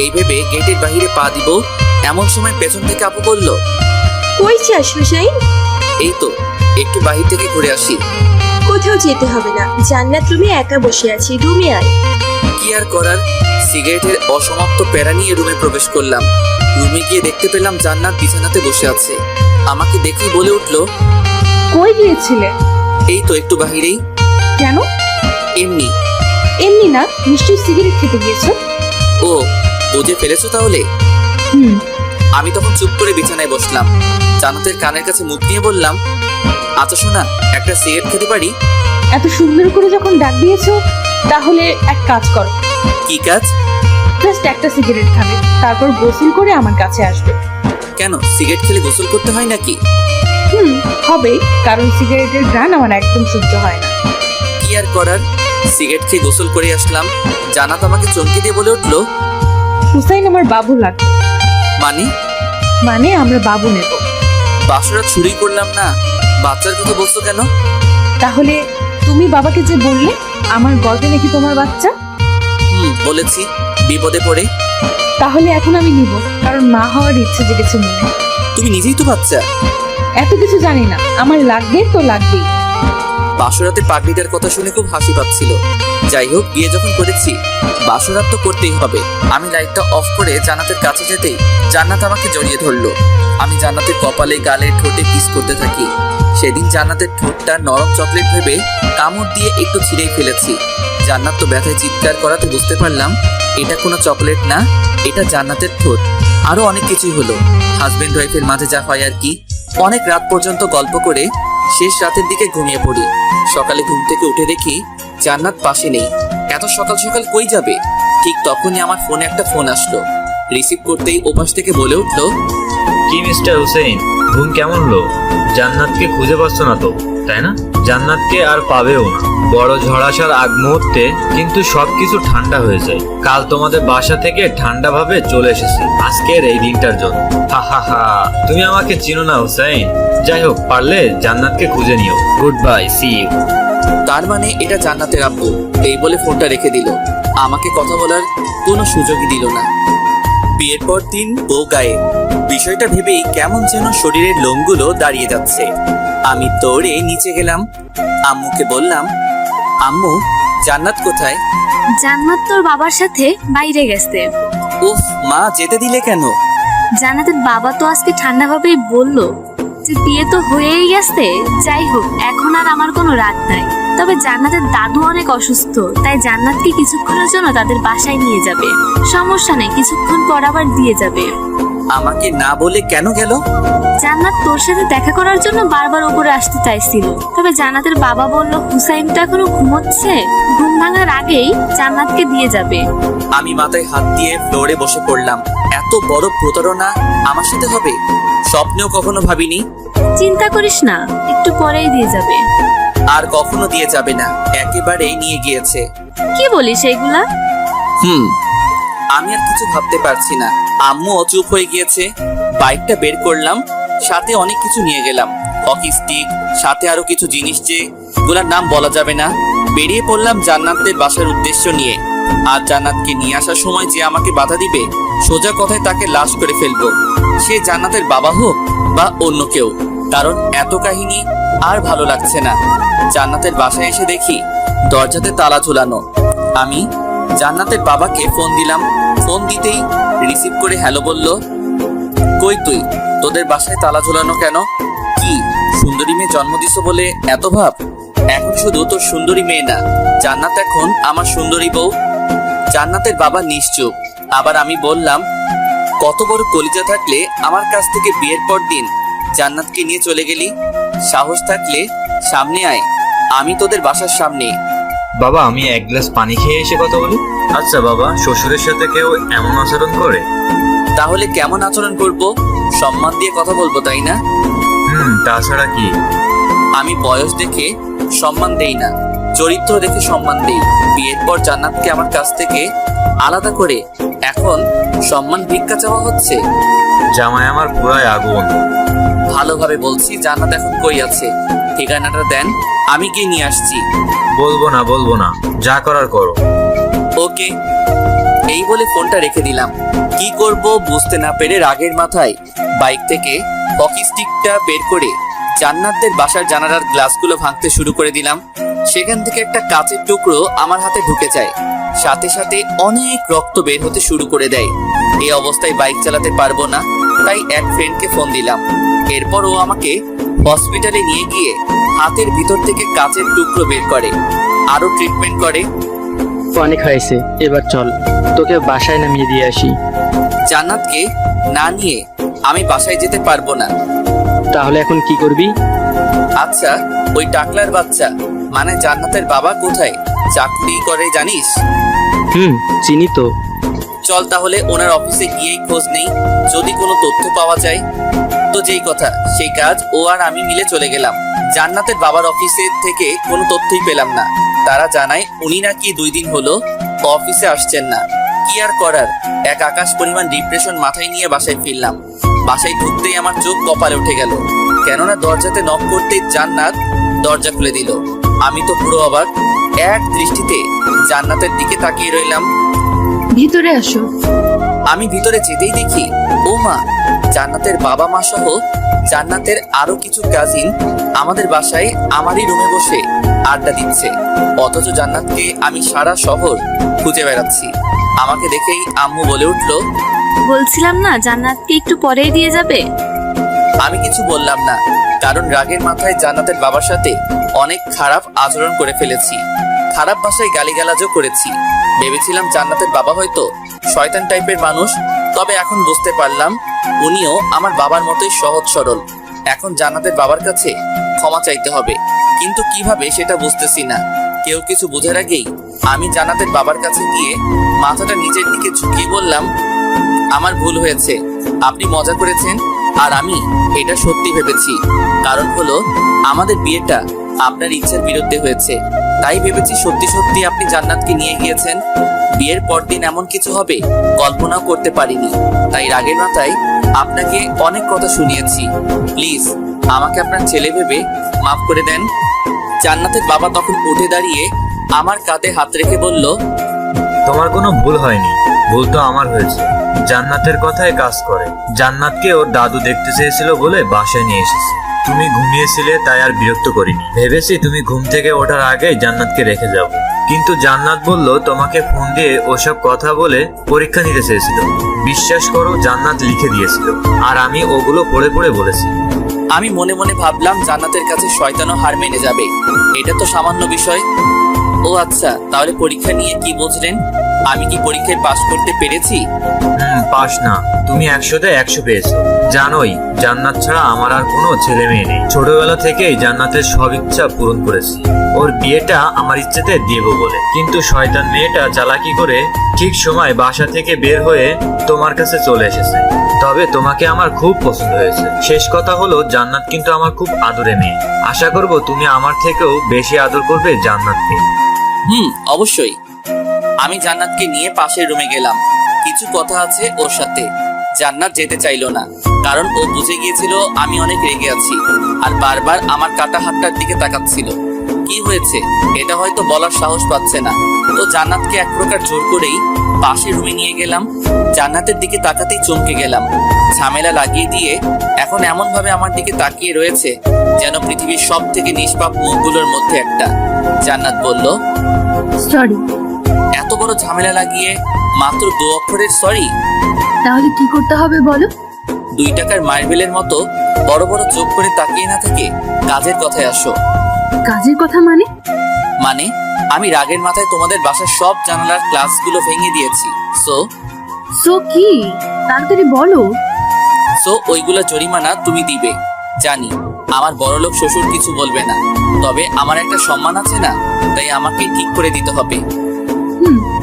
Speaker 2: এই ভেবে গেটের বাহিরে পা দিব, এমন সময় পেছন থেকে আপু বলল,
Speaker 6: কই যাস হুসাইন?
Speaker 2: এই তো একটু বাহির থেকে ঘুরে আসি।
Speaker 6: কোথাও যেতে হবে না, জান্নাত রুমে একা বসে আছি, রুমে আয়।
Speaker 2: কি আর করার, সিগারেটের অসমাপ্ত প্যারা নিয়ে রুমে প্রবেশ করলাম। রুমে গিয়ে দেখতে পেলাম জান্নাত বিছানাতে বসে আছে। আমাকে দেখেই বলে উঠলো,
Speaker 3: কই গিয়েছিলে?
Speaker 2: এই তো একটু বাহিরেই।
Speaker 3: কেন?
Speaker 2: এমনি।
Speaker 3: এমনি না, নিশ্চয়ই সিগারেট খেতে গিয়েছো।
Speaker 2: ও, বুঝে ফেলেছো তাহলে?
Speaker 3: হুম।
Speaker 2: আমি তখন চুপ করে বিছানায় বসলাম। জান্নাতের কানের কাছে মুখ নিয়ে বললাম, আচ্ছা শোনা, একটা সিগারেট খেতে পারি?
Speaker 3: এত সুন্দর করে যখন ডাক দিয়েছো, তাহলে এক কাজ করো।
Speaker 2: কি কাজ?
Speaker 3: জাস্ট একটা সিগারেট খাবে, তারপর গোসল করে আমার কাছে আসবে।
Speaker 2: কেন, সিগারেট খেলে গোসল করতে হয় নাকি?
Speaker 3: হবে, কারণ সিগারেটের ঘ্রাণ আমার একদম সহ্য হয় না।
Speaker 2: কি আর করার, সিগারেট খেয়ে গোসল করে আসলাম। জান্নাত আমাকে চমকে দিয়ে বলে উঠলো,
Speaker 3: হুসাইন আমার বাবু লাগবে।
Speaker 2: মানে?
Speaker 3: আমরা বাবু নেব।
Speaker 2: বাসরা ছুরি করলাম না, বাচ্চার কথা বলছো কেন?
Speaker 3: তাহলে তুমি বাবাকে যে বললে আমার গর্ভে নাকি তোমার বাচ্চা?
Speaker 2: বলেছি, বিপদে পড়ে।
Speaker 3: তাহলে এখন আমি নিব, কারণ মা হওয়ার ইচ্ছে জেগেছে মনে।
Speaker 2: তুমি নিজেই তো বাচ্চা।
Speaker 3: এত কিছু জানি না, আমার লাগবে তো লাগবেই।
Speaker 2: বাসরাতে পাগড়িটার কথা শুনে খুব হাসি পাচ্ছিল। যাই হোক, বিয়ে যখন করেছি, বাসরাত তো করতেই হবে। আমি লাইটটা অফ করে জান্নাতের কাছে যেতেই জান্নাত আমাকে জড়িয়ে ধরলো। আমি জান্নাতের কপালে, গালে, ঠোঁটে কিস করতে থাকি। সেদিন জান্নাতের ঠোঁটটা নরম চকলেট ভেবে কামড় দিয়ে একটু ছিঁড়েই ফেলেছি। জান্নাত তো ব্যথায় চিৎকার করাতে বুঝতে পারলাম এটা কোনো চকলেট না, এটা জান্নাতের ঠোঁট। আরো অনেক কিছুই হলো, হাজবেন্ড ওয়াইফের মাঝে যা হয় আর কি। অনেক রাত পর্যন্ত গল্প করে শেষ রাতের দিকে ঘুমিয়ে পড়ি। সকালে ঘুম থেকে উঠে দেখি জান্নাত পাশে নেই। এত সকাল সকাল কই যাবে? ঠিক তখনই আমার ফোনে একটা ফোন আসলো। রিসিভ করতেই ওপাশ থেকে বলে উঠলো,
Speaker 11: কি মিস্টার হুসেইন, ঘুম কেমন হলো? জান্নাতকে খুঁজে পাচ্ছ না তো, তাই না? জান্নাতকে আর পাবেও না। বড় ঝড় আসার আগ মুহূর্তে কিন্তু সবকিছু ঠান্ডা হয়ে যায়। কাল তোমাদের বাসা থেকে ঠান্ডা ভাবে চলে এসেছি আজকের এই দিনটার জন্য। হা হা হা, তুমি আমাকে চিনো না হুসেইন। যাই হোক, পারলে জান্নাতকে খুঁজে নিও। Goodbye, see you.
Speaker 2: তার মানে এটা জান্নাতের আব্বু। এই বলে ফোনটা রেখে দিল, আমাকে কথা বলার কোনো সুযোগই দিল না। বিয়ের পর দিন বউ গায়ে, বিষয়টা ভেবেই কেমন যেন শরীরের লোমগুলো দাঁড়িয়ে যাচ্ছে। আমি দৌড়ে নিচে গেলাম, আম্মুকে বললাম, আম্মু, জান্নাত কোথায়?
Speaker 10: জান্নাত তোর বাবার সাথে বাইরে গেছে।
Speaker 2: উফ মা, যেতে দিলে কেন?
Speaker 10: জান্নাতের বাবা তো আজকে ঠান্ডাভাবেই বললো যে বিয়ে তো হয়েই গেছে। যাই হোক, এখন আর আমার কোনো রাগ নাই। তবে জান্নাতের দাদু অনেক অসুস্থ, তাই জান্নাতকে কিছুক্ষণের জন্য তাদের বাসায় নিয়ে যাবে। সমস্যা নেই, কিছুক্ষণ পর আবার দিয়ে যাবে।
Speaker 2: আমাকে না বলে কেন গেল?
Speaker 10: জান্নাত তোর সাথে দেখা করার জন্য বারবার উপরে আসতে চাইছিল, তবে জান্নাতের বাবা বলল হুসাইন তো এখনো ঘুমোচ্ছে, ঘুম ভাঙার আগেই জান্নাতকে দিয়ে যাবে।
Speaker 2: আমি মাথায় হাত দিয়ে ফ্লোরে বসে পড়লাম। এত বড় প্রতারণা আমার সাথে হবে স্বপ্নেও কখনো ভাবিনি।
Speaker 10: চিন্তা করিস না, একটু পরেই দিয়ে যাবে।
Speaker 2: আর কখনো দিয়ে যাবে না, একেবারেই নিয়ে গিয়েছে।
Speaker 10: কি বলিস এইগুলা?
Speaker 2: আমি আর কিছু ভাবতে পারছি না। আম্মু চুপ হয়ে গিয়েছে। বাইকটা বের করলাম, সাথে অনেক কিছু নিয়ে গেলাম, হকি স্টিক, সাথে আরো কিছু জিনিস যেগুলোর নাম বলা যাবে না। বেরিয়ে পড়লাম জান্নাতের বাসার উদ্দেশ্য নিয়ে। আর জান্নাতকে নিয়ে আসার সময় যে আমাকে বাধা দিবে, সোজা কথায় তাকে লাশ করে ফেলবো, সে জান্নাতের বাবা হোক বা অন্য কেউ। কারণ এত কাহিনী আর ভালো লাগছে না। জান্নাতের বাসায় এসে দেখি দরজাতে তালা ঝুলানো। আমি জান্নাতের বাবাকে ফোন দিলাম। ফোন দিতেই রিসিভ করে হ্যালো বলল। কই তুই? তোদের বাসায় তালা ঝুলানো কেন? কি সুন্দরী মেয়ে জন্ম দিছ বলে এত ভাব? এখন শুধু তোর সুন্দরী মেয়ে না, জান্নাত এখন আমার সুন্দরী বউ। জান্নাতের বাবা নিশ্চুপ। আবার আমি বললাম, কত বড় কলিজা থাকলে আমার কাছ থেকে বিয়ের পর দিন জান্নাতকে নিয়ে চলে গেলি? সাহস থাকলে সামনে আয়, আমি তোদের বাসার সামনে।
Speaker 11: বাবা, আমি এক গ্লাস পানি খেয়ে এসে কথা বলি। আচ্ছা বাবা, শ্বশুরের সাথে কেউ এমন আচরণ করে?
Speaker 2: তাহলে কেমন আচরণ করব? সম্মান দিয়ে কথা বলবো, তাই না?
Speaker 11: তাছাড়া কি?
Speaker 2: আমি বয়স দেখে সম্মান দেই না, চরিত্র দেখে সম্মান দেই। বিয়ের পর জান্নাতকে আমার কাছ থেকে আলাদা করে এখন সম্মান ভিক্ষা চাওয়া হচ্ছে।
Speaker 11: জামাই আমার পুরাই আগুন।
Speaker 2: ভালোভাবে বলছি, জান্নাত এখন কই আছে? ঠিকানাটা দেন, আমি গিয়ে নিয়ে আসছি।
Speaker 11: বলবো না, যা করার করো।
Speaker 2: ওকে। এই বলে ফোনটা রেখে দিলাম। কি করব বুঝতে না পেরে রাগের মাথায় বাইক থেকে হকি স্টিকটা বের করে জান্নাতদের বাসার জানালার গ্লাসগুলো ভাঙতে শুরু করে দিলাম। সেখান থেকে একটা কাঁচের টুকরো আমার হাতে ঢুকে যায়, সাথে সাথে অনেক রক্ত বের হতে শুরু করে দেয়। এই অবস্থায় বাইক চালাতে পারবো না, তাই এক ফ্রেন্ডকে ফোন দিলাম। এরপর ও আমাকে হসপিটালে নিয়ে গিয়ে হাতের ভিতর থেকে কাচের টুকরো বের করে, আরো ট্রিটমেন্ট করে।
Speaker 13: অনেক হয়েছে, এবার চল তোকে বাসায় নামিয়ে দিয়ে আসি।
Speaker 2: জান্নাতকে না নিয়ে আমি বাসায় যেতে পারবো না।
Speaker 13: তাহলে এখন কি করবি?
Speaker 2: আচ্ছা, ওই টাকলার বাচ্চা মানে জান্নাতের বাবা কোথায় চাকরি করে জানিস?
Speaker 13: চিনি তো।
Speaker 2: চল তাহলে ওনার অফিসে গিয়েই খোঁজ নেই, যদি কোনো তথ্য পাওয়া যায়। তো যেই কথা সেই কাজ, ও আর আমি মিলে চলে গেলাম। জান্নাতের বাবার অফিসের থেকে কোনো তথ্যই পেলাম না। তারা জানায় উনি নাকি 2 দিন হলো অফিসে আসছেন না। কি আর করার, এক আকাশ পরিমাণ ডিপ্রেশন মাথায় নিয়ে বাসায় ফিরলাম। বাসায় ঢুকতেই আমার চোখ কপালে উঠে গেল, কেননা দরজাতে নক করতেই জান্নাত দরজা খুলে দিল। আমি তো পুরো অবাক, এক দৃষ্টিতে জান্নাতের দিকে তাকিয়ে রইলাম।
Speaker 7: ভিতরে আসো।
Speaker 2: আমি ভিতরে যেতেই দেখি ও মা, জান্নাতের বাবা মা সহ জান্নাতের আরো কিছু কাজিন আমাদের বাসায় আমারই রুমে বসে আড্ডা দিচ্ছে। অথচ জান্নাতকে আমি সারা শহর খুঁজে বেড়াচ্ছি। আমাকে দেখেই আম্মু বলে উঠলো,
Speaker 10: বলছিলাম না জান্নাতকে একটু পরেই দিয়ে যাবে।
Speaker 2: আমি কিছু বললাম না, কারণ রাগের মাথায় জান্নাতের বাবার সাথে অনেক খারাপ আচরণ করে ফেলেছি। খারাপ ভাষায় গালিগালাজও করেছি। ভেবেছিলাম জান্নাতের বাবা হয়তো শয়তান টাইপের মানুষ, তবে এখন বুঝতে পারলাম উনিও আমার বাবার মতোই সহজ সরল। এখন জান্নাতের বাবার কাছে ক্ষমা চাইতে হবে, কিন্তু কিভাবে সেটা বুঝতেছি না। কেউ কিছু বোঝার আগেই আমি জান্নাতের বাবার কাছে গিয়ে মাথাটা নিচের দিকে ঝুঁকিয়ে বললাম, আমার ভুল হয়েছে, আপনি মজা করেছেন আর আমি এটা সত্যি ভেবেছি। কারণ হলো আমাদের বিয়েটা আপনার ইচ্ছার বিরুদ্ধে হয়েছে, তাই ভেবেছি সত্যি সত্যি আপনি জান্নাতকে নিয়ে গিয়েছেন। বিয়ের পরদিন এমন কিছু হবে কল্পনাও করতে পারিনি, তাই রাগের মাথায় আপনাকে অনেক কথা শুনিয়েছি। প্লিজ আমাকে আপনার ছেলে ভেবে মাফ করে দেন। জান্নাতের বাবা তখন উঠে দাঁড়িয়ে আমার কাঁধে হাত রেখে বলল,
Speaker 11: তোমার কোনো ভুল হয়নি, ভুল তো আমার হয়েছে। জান্নাতের কথায় কাজ করে। জান্নাতকে ওর দাদু দেখতে চেয়েছিল বলে বাসায় নিয়ে এসেছে। তুমি ঘুমিয়েছিলে তাই আর বিরক্ত করিনি। ভেবেছি তুমি ঘুম থেকে ওঠার আগেই জান্নাতকে রেখে যাও, কিন্তু জান্নাত বলল তোমাকে ফোন দিয়ে ওসব কথা বলে পরীক্ষা নিতে চেয়েছিল। বিশ্বাস করো, জান্নাত লিখে দিয়েছিল আর আমি ওগুলো পড়ে পড়ে বলেছি।
Speaker 2: আমি মনে মনে ভাবলাম জান্নাতের কাছে শয়তানও হার মেনে যাবে, এটা তো সামান্য বিষয়। ও আচ্ছা, তাহলে পরীক্ষা নিয়ে কি বুঝলেন? আমি কি পরীক্ষায় পাশ করতে পেরেছি?
Speaker 11: পাস না, তুমি 100-তে 100 পেয়েছো। জানোই জান্নাত ছাড়া আমার আর কোনো ছেলে মেয়ে নেই। ছোটবেলা থেকেই জান্নাতের সব ইচ্ছা পূরণ করেছি, ওর বিয়েটা আমার ইচ্ছেতে দেব বলে। কিন্তু শয়তান মেয়েটা চালাকি করে ঠিক সময় বাসা থেকে বের হয়ে তোমার কাছে চলে এসেছে। তবে তোমাকে আমার খুব পছন্দ হয়েছে। শেষ কথা হলো জান্নাত কিন্তু আমার খুব আদরে মেয়ে। আশা করব তুমি আমার থেকেও বেশি আদর করবে জান্নাতকে।
Speaker 2: অবশ্যই। আমি জান্নাতকে নিয়ে পাশের রুমে গেলাম। কিছু কথা আছে ওর সাথে। জান্নাত যেতে চাইলো না, কারণ ও বুঝে গিয়েছিল আমি অনেক রেগে আছি আর বারবার আমার কাটা হাতটার দিকে তাকাচ্ছিল। কি হয়েছে এটা হয়তো বলার সাহস পাচ্ছে না। তো জান্নাতকে এক প্রকার জোর করেই পাশের রুমে নিয়ে গেলাম। জান্নাতের দিকে তাকাতেই চমকে গেলাম। ঝামেলা লাগিয়ে দিয়ে এখন এমন ভাবে আমার দিকে তাকিয়ে রয়েছে যেন পৃথিবীর সব থেকে নিষ্পাপ মুখগুলোর মধ্যে একটা। জান্নাত বলল,
Speaker 7: সরি।
Speaker 2: এত বড় ঝামেলা লাগিয়ে মাত্র 2 অক্ষরের সরি?
Speaker 7: তাহলে কি করতে হবে বলো?
Speaker 2: 2 টাকার মার্বেলের মতো বড় বড় চোখ করে তাকিয়ে না থেকে কাজের কথায় আসো।
Speaker 7: কাজের কথা মানে?
Speaker 2: মানে আমি রাগের মাথায় তোমাদের বাসার সব জানালার গ্লাসগুলো ভেঙে দিয়েছি।
Speaker 7: সো কি? তাড়াতাড়ি বলো।
Speaker 2: ওইগুলো জরিমানা তুমি দিবে। জানি আমার বড়লোক শ্বশুর কিছু বলবে না, তবে আমার একটা সম্মান আছে না, তাই আমাকে ঠিক করে দিতে হবে।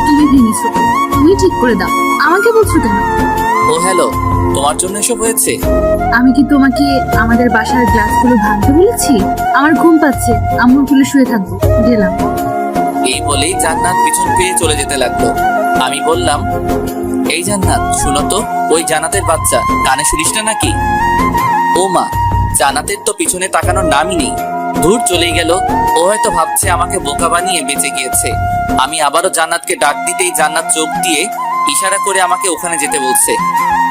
Speaker 7: তুমি ভেঙেছো, তুমি ঠিক করে দাও, আমাকে বলছো কেন?
Speaker 2: ও হ্যালো, তোমার জন্য এসব হয়েছে?
Speaker 7: আমি কি তোমাকে আমাদের বাসার গ্লাসগুলো ভাঙতে বলেছি? আমার ঘুম পাচ্ছে, আম্মুর কোলে শুয়ে থাকবো, গেলাম।
Speaker 2: এই বলেই জান্নাত পিছন ফিরে চলে যেতে লাগলো। আমি বললাম, এই জান্নাত শুনো তো, ওই জান্নাতের বাচ্চা কানে শুনিস না নাকি? ও মা, জান্নাতের তো পিছনে তাকানোর নামই নেই, দূর চলেই গেল। ও হয়তো ভাবছে আমাকে বোকা বানিয়ে বেঁচে গিয়েছে। আমি আবারও জান্নাতকে ডাক দিতেই জান্নাত চোখ দিয়ে ইশারা করে আমাকে ওখানে যেতে বলছে।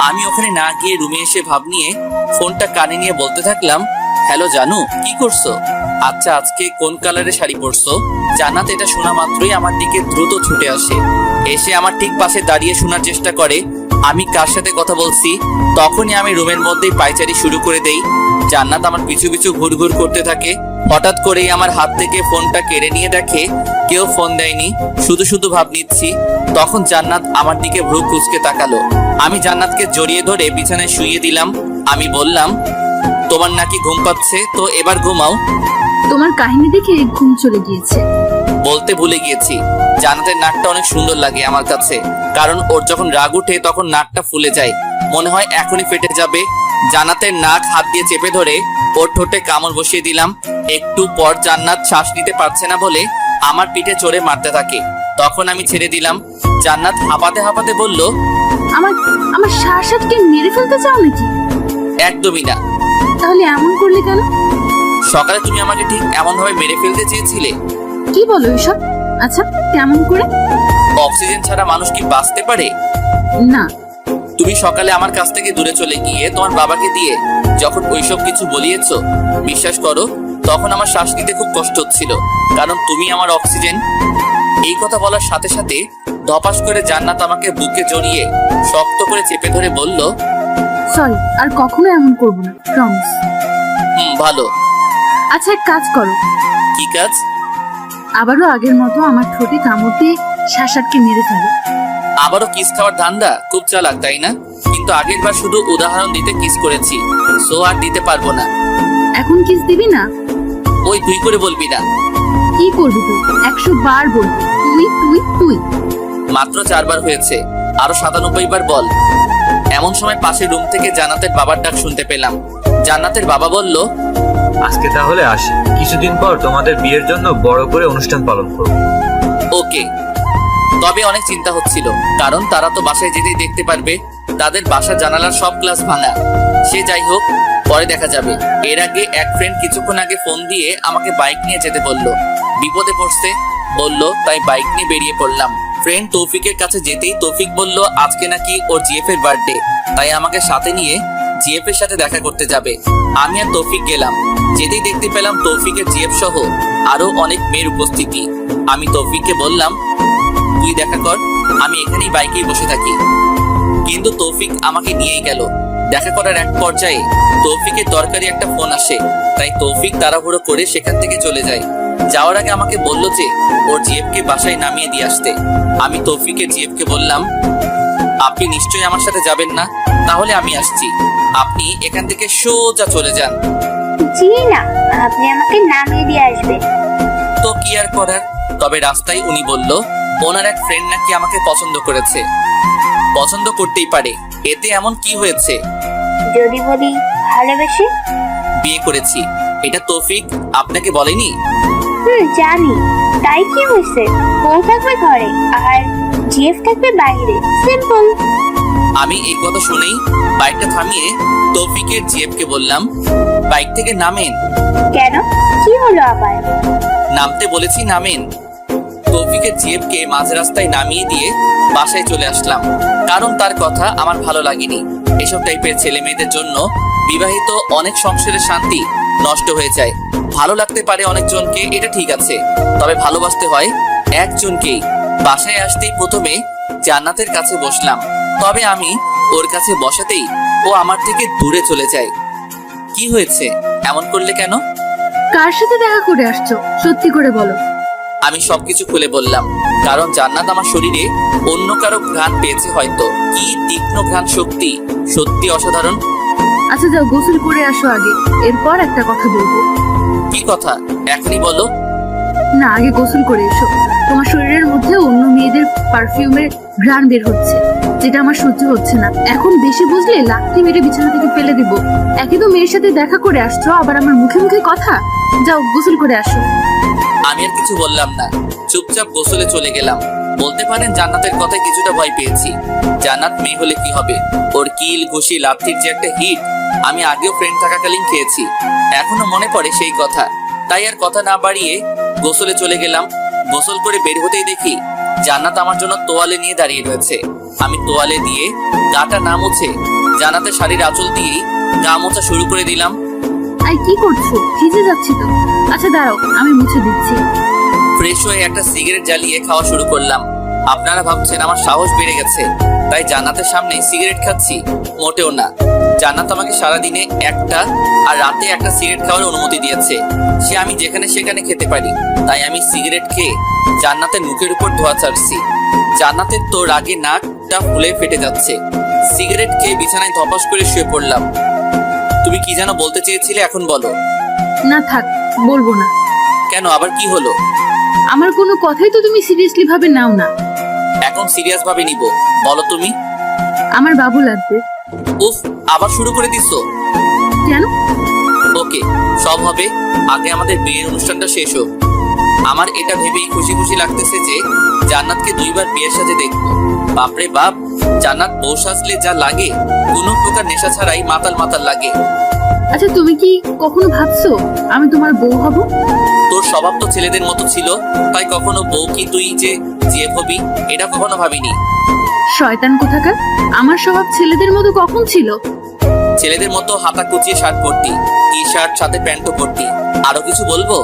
Speaker 2: আমি ওখানে না গিয়ে রুমে এসে ভাব নিয়ে ফোনটা কানে নিয়ে বলতে থাকলাম, হ্যালো জানু, কি করছো? আচ্ছা আজকে কোন কালারের শাড়ি পরছো? জান্নাত এটা শোনা মাত্রই আমার দিকে দ্রুত ছুটে আসে। এসে আমার ঠিক পাশে দাঁড়িয়ে শোনার চেষ্টা করে আমি কার সাথে কথা বলছি তখনই আমি রুমের মধ্যেই পায়চারি শুরু করে দেই। জান্নাত আমার পিছু পিছু ঘুরঘুর করতে থাকে। হঠাৎ করেই আমার হাত থেকে ফোনটা কেড়ে নিয়ে দেখে কেউ ফোন দেয়নি, শুধু শুধু ভাব নিচ্ছি। তখন জান্নাত আমার দিকে ভ্রু কুঁচকে তাকালো। আমি জান্নাতকে জড়িয়ে ধরে বিছানায় শুইয়ে দিলাম। আমি বললাম, তোমার নাকি ঘুম পাচ্ছে, তো এবার ঘুমাও।
Speaker 7: তোমার কাহিনী দেখে ঘুম চলে গিয়েছে।
Speaker 2: বলতে ভুলে গিয়েছি, জান্নাতের নাকটা অনেক সুন্দর লাগে আমার কাছে, কারণ ওর যখন রাগ উঠে তখন নাকটা ফুলে যায়, মনে হয় এখনই ফেটে যাবে। জান্নাতের নাক হাত দিয়ে চেপে ধরে ওর ঠোঁটে কামড় বসিয়ে দিলাম। একটু পর জান্নাত শ্বাস নিতে পারছে না বলে আমার পিঠে চড়ে মারতে থাকে। তখন আমি ছেড়ে দিলাম। জান্নাত হাঁপাতে হাঁপাতে বলল,
Speaker 7: আমার আমার শ্বাসকে মেরে ফেলতে চাও নাকি?
Speaker 2: একদমই না।
Speaker 7: তাহলে এমন করলে কেন?
Speaker 2: সকালে তুমি আমাকে ঠিক এমন ভাবে মেরে ফেলতে চেয়েছিলে।
Speaker 7: কি বলো এসব? আচ্ছা, কেমন করে?
Speaker 2: অক্সিজেন ছাড়া মানুষ কি বাঁচতে পারে?
Speaker 7: না।
Speaker 2: তুমি সকালে আমার কাছ থেকে দূরে চলে গিয়ে তোমার বাবাকে দিয়ে যখন ওইসব কিছু বলিয়েছো, বিশ্বাস করো তখন আমার শ্বাস নিতে খুব কষ্ট হচ্ছিল, কারণ তুমি আমার অক্সিজেন। এই কথা বলার সাথে সাথে ধপাস করে জান্নাত আমাকে বুকে জড়িয়ে শক্ত করে চেপে ধরে বলল,
Speaker 7: সরি, আর কখনো এমন করব না, প্রমিস।
Speaker 2: ভালো।
Speaker 7: আচ্ছা, এক কাজ করো।
Speaker 2: কি কাজ?
Speaker 7: আবারও আগের মতো আমার ঠোঁটে কামড় দিয়ে শ্বাসকে মেরে ফেলো।
Speaker 2: আবারও কিস খাওয়ার ধান্দা? খুব চালাক, তাই না? কিন্তু আগের বার শুধু উদাহরণ দিতে কিস করেছি, সো আর দিতে পারবো না।
Speaker 7: এখন কিস দিবি না?
Speaker 2: ওই তুই করে বলবি না।
Speaker 7: কি করবি তুই? 100 বার বলবি তুই তুই তুই।
Speaker 2: মাত্র 4 বার হয়েছে, আরো 97 বার বল। এমন সময় পাশের রুম থেকে জান্নাতের বাবার ডাক শুনতে পেলাম। জান্নাতের বাবা বলল,
Speaker 11: আজকে তাহলে আসি, কিছুদিন পর তোমাদের বিয়ের জন্য বড় করে অনুষ্ঠান পালন করব।
Speaker 2: ওকে। তবে অনেক চিন্তা হচ্ছিল, কারণ তারা তো বাসায় যেতেই দেখতে পারবে তাদের বাসার জানালার সব গ্লাস ভাঙা। সে যাই হোক, পরে দেখা যাবে। এর আগে এক ফ্রেন্ড কিছুক্ষণ আগে ফোন দিয়ে আমাকে বাইক নিয়ে যেতে বলল, বিপদে পড়ছে বলল, তাই বাইক নিয়ে বেরিয়ে পড়লাম। ফ্রেন্ড তৌফিকের কাছে যেতেই তৌফিক বলল আজকে নাকি ওর জিএফ এর বার্থডে, তাই আমাকে সাথে নিয়ে জিএফ এর সাথে দেখা করতে যাবে। আমি আর তৌফিক গেলাম। যেতেই দেখতে পেলাম তৌফিকের জিএফ সহ আরো অনেক মেয়ের উপস্থিতি। আমি তৌফিককে বললাম, তুই দেখা কর, আমি এখানেই বাইকেই বসে থাকি। কিন্তু তৌফিক আমাকে নিয়েই গেল। দেখা করার এক পর্যায়ে তৌফিকের দরকারি একটা ফোন আসে, তাই তৌফিক তাড়াহুড়ো করে সেখান থেকে চলে যায়। যাওয়ার আগে আমাকে বলল যে ওর জিএফকে বাসায় নামিয়ে দিয়ে আসতে। আমি তৌফিকের জিএফকে বললাম, আপনি নিশ্চয়ই আমার সাথে যাবেন না? তাহলে আমি আসছি, আপনি এখান থেকে সোজা চলে যান।
Speaker 9: জি না, আপনি আমাকে নামিয়ে দিয়ে আসবেন।
Speaker 2: তো কি আর করার। তবে রাস্তায় উনি বলল ওনার এক ফ্রেন্ড নাকি আমাকে পছন্দ করেছে। পছন্দ করতেই পারে, এতে এমন কি হয়েছে?
Speaker 9: যদি বলি ভালোবেসে
Speaker 2: বিয়ে করেছি। এটা তৌফিক আপনাকে বলেনি?
Speaker 9: জানি। তাই কি হয়েছে? বউ থাকবে ঘরে আর জিএফ থাকবে বাইরে, সিম্পল।
Speaker 2: আমি এই কথা শুনেই বাইকটা থামিয়ে তৌফিকের জিএফকে বললাম, বাইক থেকে নামেন।
Speaker 9: কেন, কি হলো আবার?
Speaker 2: নামতে বলেছি, নামেন। তৌফিকের জিএফকে মাঝ রাস্তায় নামিয়ে দিয়ে বাসায় চলে আসলাম, কারণ তার কথা আমার ভালো লাগেনি। এসব টাইপের ছেলে মেয়েদের জন্য বিবাহিত অনেক সংসারের শান্তি নষ্ট হয়ে যায়। ভালো লাগতে পারে অনেকজনকে, এটা ঠিক আছে, তবে ভালোবাসতে হয় একজনকেই। বাসায় আসতেই প্রথমে জান্নাতের কাছে বসলাম, তবে আমি ওর কাছে বসাতেই ও আমার থেকে দূরে চলে যায়। কি হয়েছে? এমন করলে কেন?
Speaker 7: কার সাথে দেখা করে আসছো? সত্যি করে বলো।
Speaker 2: আমি সবকিছু খুলে বললাম, কারণ জান্নাত আমার শরীরে অন্য কারো ঘ্রাণ পেয়েছে হয়তো। কি তীক্ষ্ণ ঘ্রাণ শক্তি, সত্যি অসাধারণ।
Speaker 7: আচ্ছা যাও, গোসল করে আসো আগে, এরপর একটা কথা বলবো।
Speaker 2: কি কথা? এখনই বলো।
Speaker 7: না, আগে গোসল করে এসো। তোমার শরীরের মধ্যে অন্য মেয়েদের পারফিউমের ঘ্রাণ বের হচ্ছে, যেটা আমার সহ্য হচ্ছে না। এখন বেশি বুঝলে লাথি মেরে বিছানা থেকে ফেলে দিব। একে তো মেয়ের সাথে দেখা করে আসছো, আবার আমার মুখে মুখে কথা। যাও, গোসল করে আসো।
Speaker 2: আমি আর কিছু বললাম না, চুপচাপ গোসলে চলে গেলাম। বলতে পারেন জান্নাতের কথায় কিছুটা ভয় পেয়েছি। জান্নাত মেয়ে হলে কি হবে, ওর কিল ঘুষি লাথির যে একটা হিট আমি আগেও ফ্রেন্ড থাকাকালীন খেয়েছি, এখনো মনে পড়ে সেই কথা। তাই আর কথা না বাড়িয়ে গোসলে চলে গেলাম। গোসল করে বের হতেই দেখি জান্নাত আমার জন্য তোয়ালে নিয়ে দাঁড়িয়ে রয়েছে। আমি তোয়ালে দিয়ে গাটা না মুছে জান্নাতের শাড়ির আঁচল দিয়েই গা মোছা শুরু করে দিলাম।
Speaker 7: আই, কি করছো? ভিজে যাচ্ছি তো। আচ্ছা দাঁড়াও, আমি মুছে দিচ্ছি।
Speaker 2: ফ্রেশ হয়ে একটা সিগারেট জ্বালিয়ে খাওয়া শুরু করলাম। আপনারা ভাবছেন আমার সাহস বেড়ে গেছে তাই জান্নাতের সামনে সিগারেট খাচ্ছি, মোটেও না। জান্নাত আমাকে সারাদিনে একটা আর রাতে একটা সিগারেট খাওয়ার অনুমতি দিয়েছে। সে আমি যেখানে সেখানে খেতে পারি, তাই আমি সিগারেট খেয়ে জান্নাতের মুখের উপর ধোয়া ছাড়ছি। জান্নাতের তো রাগে নাকটা ফুলে ফেটে যাচ্ছে। সিগারেট খেয়ে বিছানায় ধপাস করে শুয়ে পড়লাম। তুমি কি যেন বলতে চেয়েছিলে, এখন বলো।
Speaker 7: না থাক, বলবো না।
Speaker 2: কেন, আবার কি হলো?
Speaker 7: আমার কোনো কথাই তো তুমি সিরিয়াসলি ভাবে নাও না।
Speaker 2: এখন সিরিয়াস ভাবে নিব, বলো তুমি।
Speaker 7: আমার বাবু লাগবে।
Speaker 2: উফ, আবার শুরু করে দিছো।
Speaker 7: কেন?
Speaker 2: ওকে, সব হবে, আগে আমাদের বিয়ের অনুষ্ঠানটা শেষ হোক। আমার এটা ভেবেই খুশি খুশি লাগতেছে যে জান্নাতকে 2বার বিয়ের সাথে দেখবো। বাপরে বাপ, জান্নাত বউ সাজলে যা লাগে, কোনো প্রকার নেশা ছাড়াই মাতাল মাতাল লাগে।
Speaker 7: আচ্ছা, তুমি কি কখনো ভাবছো আমি তোমার বউ হব?
Speaker 2: তোর স্বভাব তো ছেলেদের মতো ছিল, তাই কখনো বউ কি তুই যে জিয়ে হবি এটা কখনো ভাবিনি।
Speaker 7: শয়তান কোথাকার, আমার স্বভাব ছেলেদের মতো কখন ছিল?
Speaker 2: ছেলেদের মতো হাতা কুচিয়ে শার্ট পরতি, টি শার্ট সাথে প্যান্টও পরতি। আরো কিছু বলবো?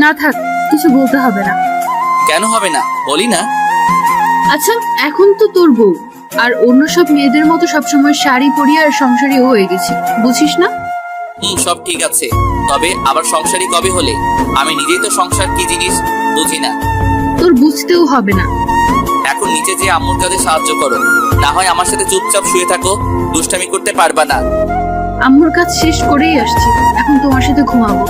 Speaker 7: না থাক, কিছু বলতে হবে না।
Speaker 2: কেন হবে না, বলি না।
Speaker 7: আচ্ছা, এখন তো তোর বউ, আর অন্য সব মেয়েদের মতো সবসময় শাড়ি পরিয়ে আর সংসারী হয়ে গেছি, বুঝিস না?
Speaker 2: সব ঠিক আছে, তবে আবার সংসারী কবে হলে? আমি নিজেই তো সংসার কি জিনিস বুঝি না।
Speaker 7: তোর বুঝতেও হবে না।
Speaker 2: এখন নিচে যে আম্মুর কাজে সাহায্য করো, না হয় আমার সাথে চুপচাপ শুয়ে থাকো, দুষ্টামি করতে পারবা না।
Speaker 7: আম্মুর কাজ শেষ করেই আসছি, এখন তোমার সাথে ঘুমাবো।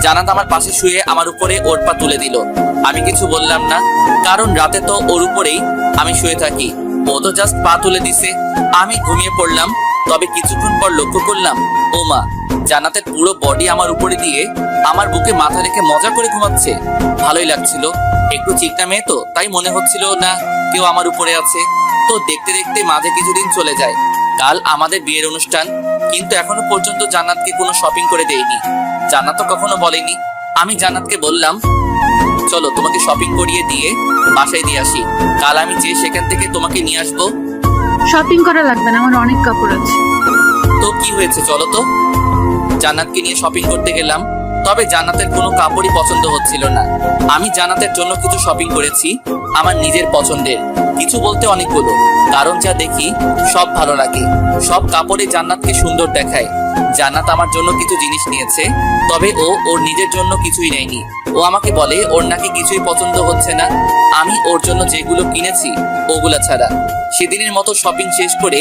Speaker 2: জান্নাত আমার পাশে শুয়ে আমার উপরে ওর পা তুলে দিল। আমি কিছু বললাম না, কারণ রাতে তো ওর উপরেই আমি শুয়ে থাকি। ও তো জাস্ট পা তুলে দিছে, আমি ঘুমিয়ে পড়লাম। তবে কিছুক্ষণ পর লক্ষ্য করলাম, ও মা, জান্নাতের পুরো বডি আমার উপরে দিয়ে আমার বুকে মাথা রেখে মজা করে ঘুমাচ্ছে। ভালোই লাগছিল, একটু চিকনা মেয়ে তো, তাই মনে হচ্ছিল না কেউ আমার উপরে আছে। তো দেখতে দেখতে মাঝে কিছুদিন চলে যায়। কাল আমাদের বিয়ের অনুষ্ঠান, কিন্তু এখনো পর্যন্ত জান্নাতকে কোনো শপিং করে দেইনি। জান্নাত তো কখনো বলেনি। আমি জান্নাতকে বললাম, চলো তোমাকে শপিং করিয়ে দিয়ে বাসায় দিয়ে আসি, কাল আমি যে সেখান থেকে তোমাকে নিয়ে আসবো।
Speaker 7: শপিং করা লাগবে না, আমার অনেক কাপড় আছে।
Speaker 2: তো কি হয়েছে, চলো তো। জান্নাতকে নিয়ে শপিং করতে গেলাম, তবে জান্নাতের কোনো কাপড়ই পছন্দ হচ্ছিল না। আমি জান্নাতের জন্য কিছু শপিং করেছি, আমার নিজের পছন্দের। কিছু বলতে অনেকগুলো, কারণ যা দেখি সব ভালো লাগে। সব কাপড়ে জান্নাতকে সুন্দর দেখায়। জান্নাত আমার জন্য কিছু জিনিস নিয়েছে, তবে ও ওর নিজের জন্য কিছুই নেয়নি। ও আমাকে বলে ওর নাকি কিছুই পছন্দ হচ্ছে না, আমি ওর জন্য যেগুলো কিনেছি ওগুলা ছাড়া। সেদিনের মতো শপিং শেষ করে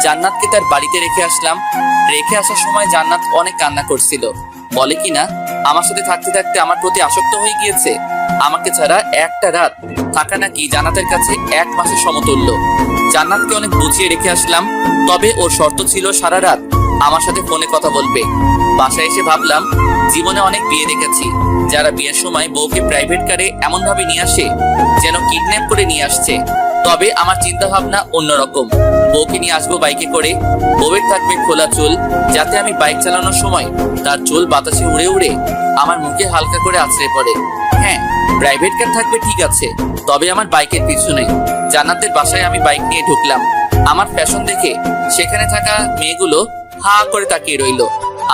Speaker 2: জান্নাতকে তার বাড়িতে রেখে আসলাম। রেখে আসার সময় জান্নাত অনেক কান্না করছিল। বলে কিনা আমার সাথে থাকতে থাকতে আমার প্রতি আসক্ত হয়ে গিয়েছে। আমাকে ছাড়া একটা রাত থাকা নাকি জান্নাতের কাছে 1 মাসের সমতুল্য। জান্নাতকে অনেক বুঝিয়ে রেখে আসলাম, তবে ওর শর্ত ছিল সারা রাত আমার সাথে ফোনে কথা বলবে। বাসায় এসে ভাবলাম, জীবনে অনেক বিয়ে দেখেছি যারা বিয়ের সময় বউকে প্রাইভেট কারে এমন ভাবে নিয়ে আসে যেন কিডন্যাপ করে নিয়ে আসছে। তবে আমার চিন্তা ভাবনা অন্যরকম। বউকে নিয়ে আসবো বাইকে করে, বউয়ের থাকবে খোলা চুল, যাতে আমি বাইক চালানোর সময় তার চুল বাতাসে উড়ে উড়ে আমার মুখে হালকা করে আছড়ে পড়ে। হ্যাঁ, প্রাইভেট কার থাকবে ঠিক আছে, তবে আমার বাইকের পিছনে। জান্নাতের বাসায় আমি বাইক নিয়ে ঢুকলাম। আমার ফ্যাশন দেখে সেখানে থাকা মেয়েগুলো হা করে তাকিয়ে রইলো।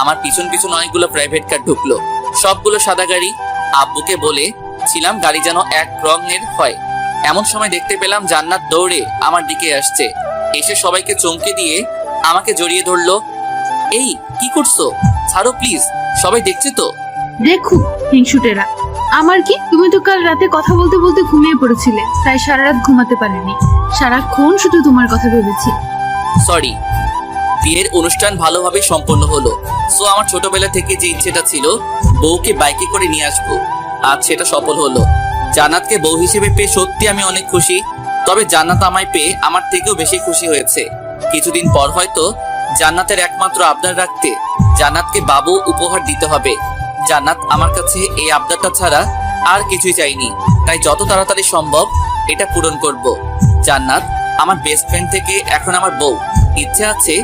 Speaker 2: আমার পিছন পিছন অনেকগুলো প্রাইভেট কার ঢুকলো, সবগুলো সাদা গাড়ি। আব্বুকে বলে ছিলাম গাড়ি যেন এক রঙের হয়। এমন সময় দেখতে পেলাম জান্নাত দৌড়ে আমার দিকে আসছে। এসে সবাইকে চমকে দিয়ে আমাকে জড়িয়ে ধরলো। এই কি করছো, ছাড়ো প্লিজ, সবাই দেখছে তো।
Speaker 7: দেখো হিংসুটেরা, আমার কি, তুমি তো কাল রাতে কথা বলতে বলতে ঘুমিয়ে পড়েছিলে, তাই সারা রাত ঘুমাতে পারিনি। সারাক্ষণ শুধু তোমার কথা ভেবেছি।
Speaker 2: সরি। বিয়ের অনুষ্ঠান ভালোভাবে সম্পন্ন হলো। সো আমার ছোটবেলা থেকে যে ইচ্ছেটা ছিল বউকে বাইকে করে নিয়ে আসবো, আজ সেটা সফল হলো। জান্নাতকে বউ হিসেবে পেয়ে সত্যি আমি অনেক খুশি। তবে জান্নাত আমায় পেয়ে আমার থেকেও বেশি খুশি হয়েছে। কিছুদিন পর হয়তো জান্নাতের একমাত্র আবদার রাখতে জান্নাতকে বাবু উপহার দিতে হবে। জান্নাত আমার কাছে এই আবদারটা ছাড়া আর কিছুই চাইনি, তাই যত তাড়াতাড়ি সম্ভব এটা পূরণ করব। জান্নাত আমার বেস্ট ফ্রেন্ড থেকে এখন আমার বউ। ইচ্ছে আছে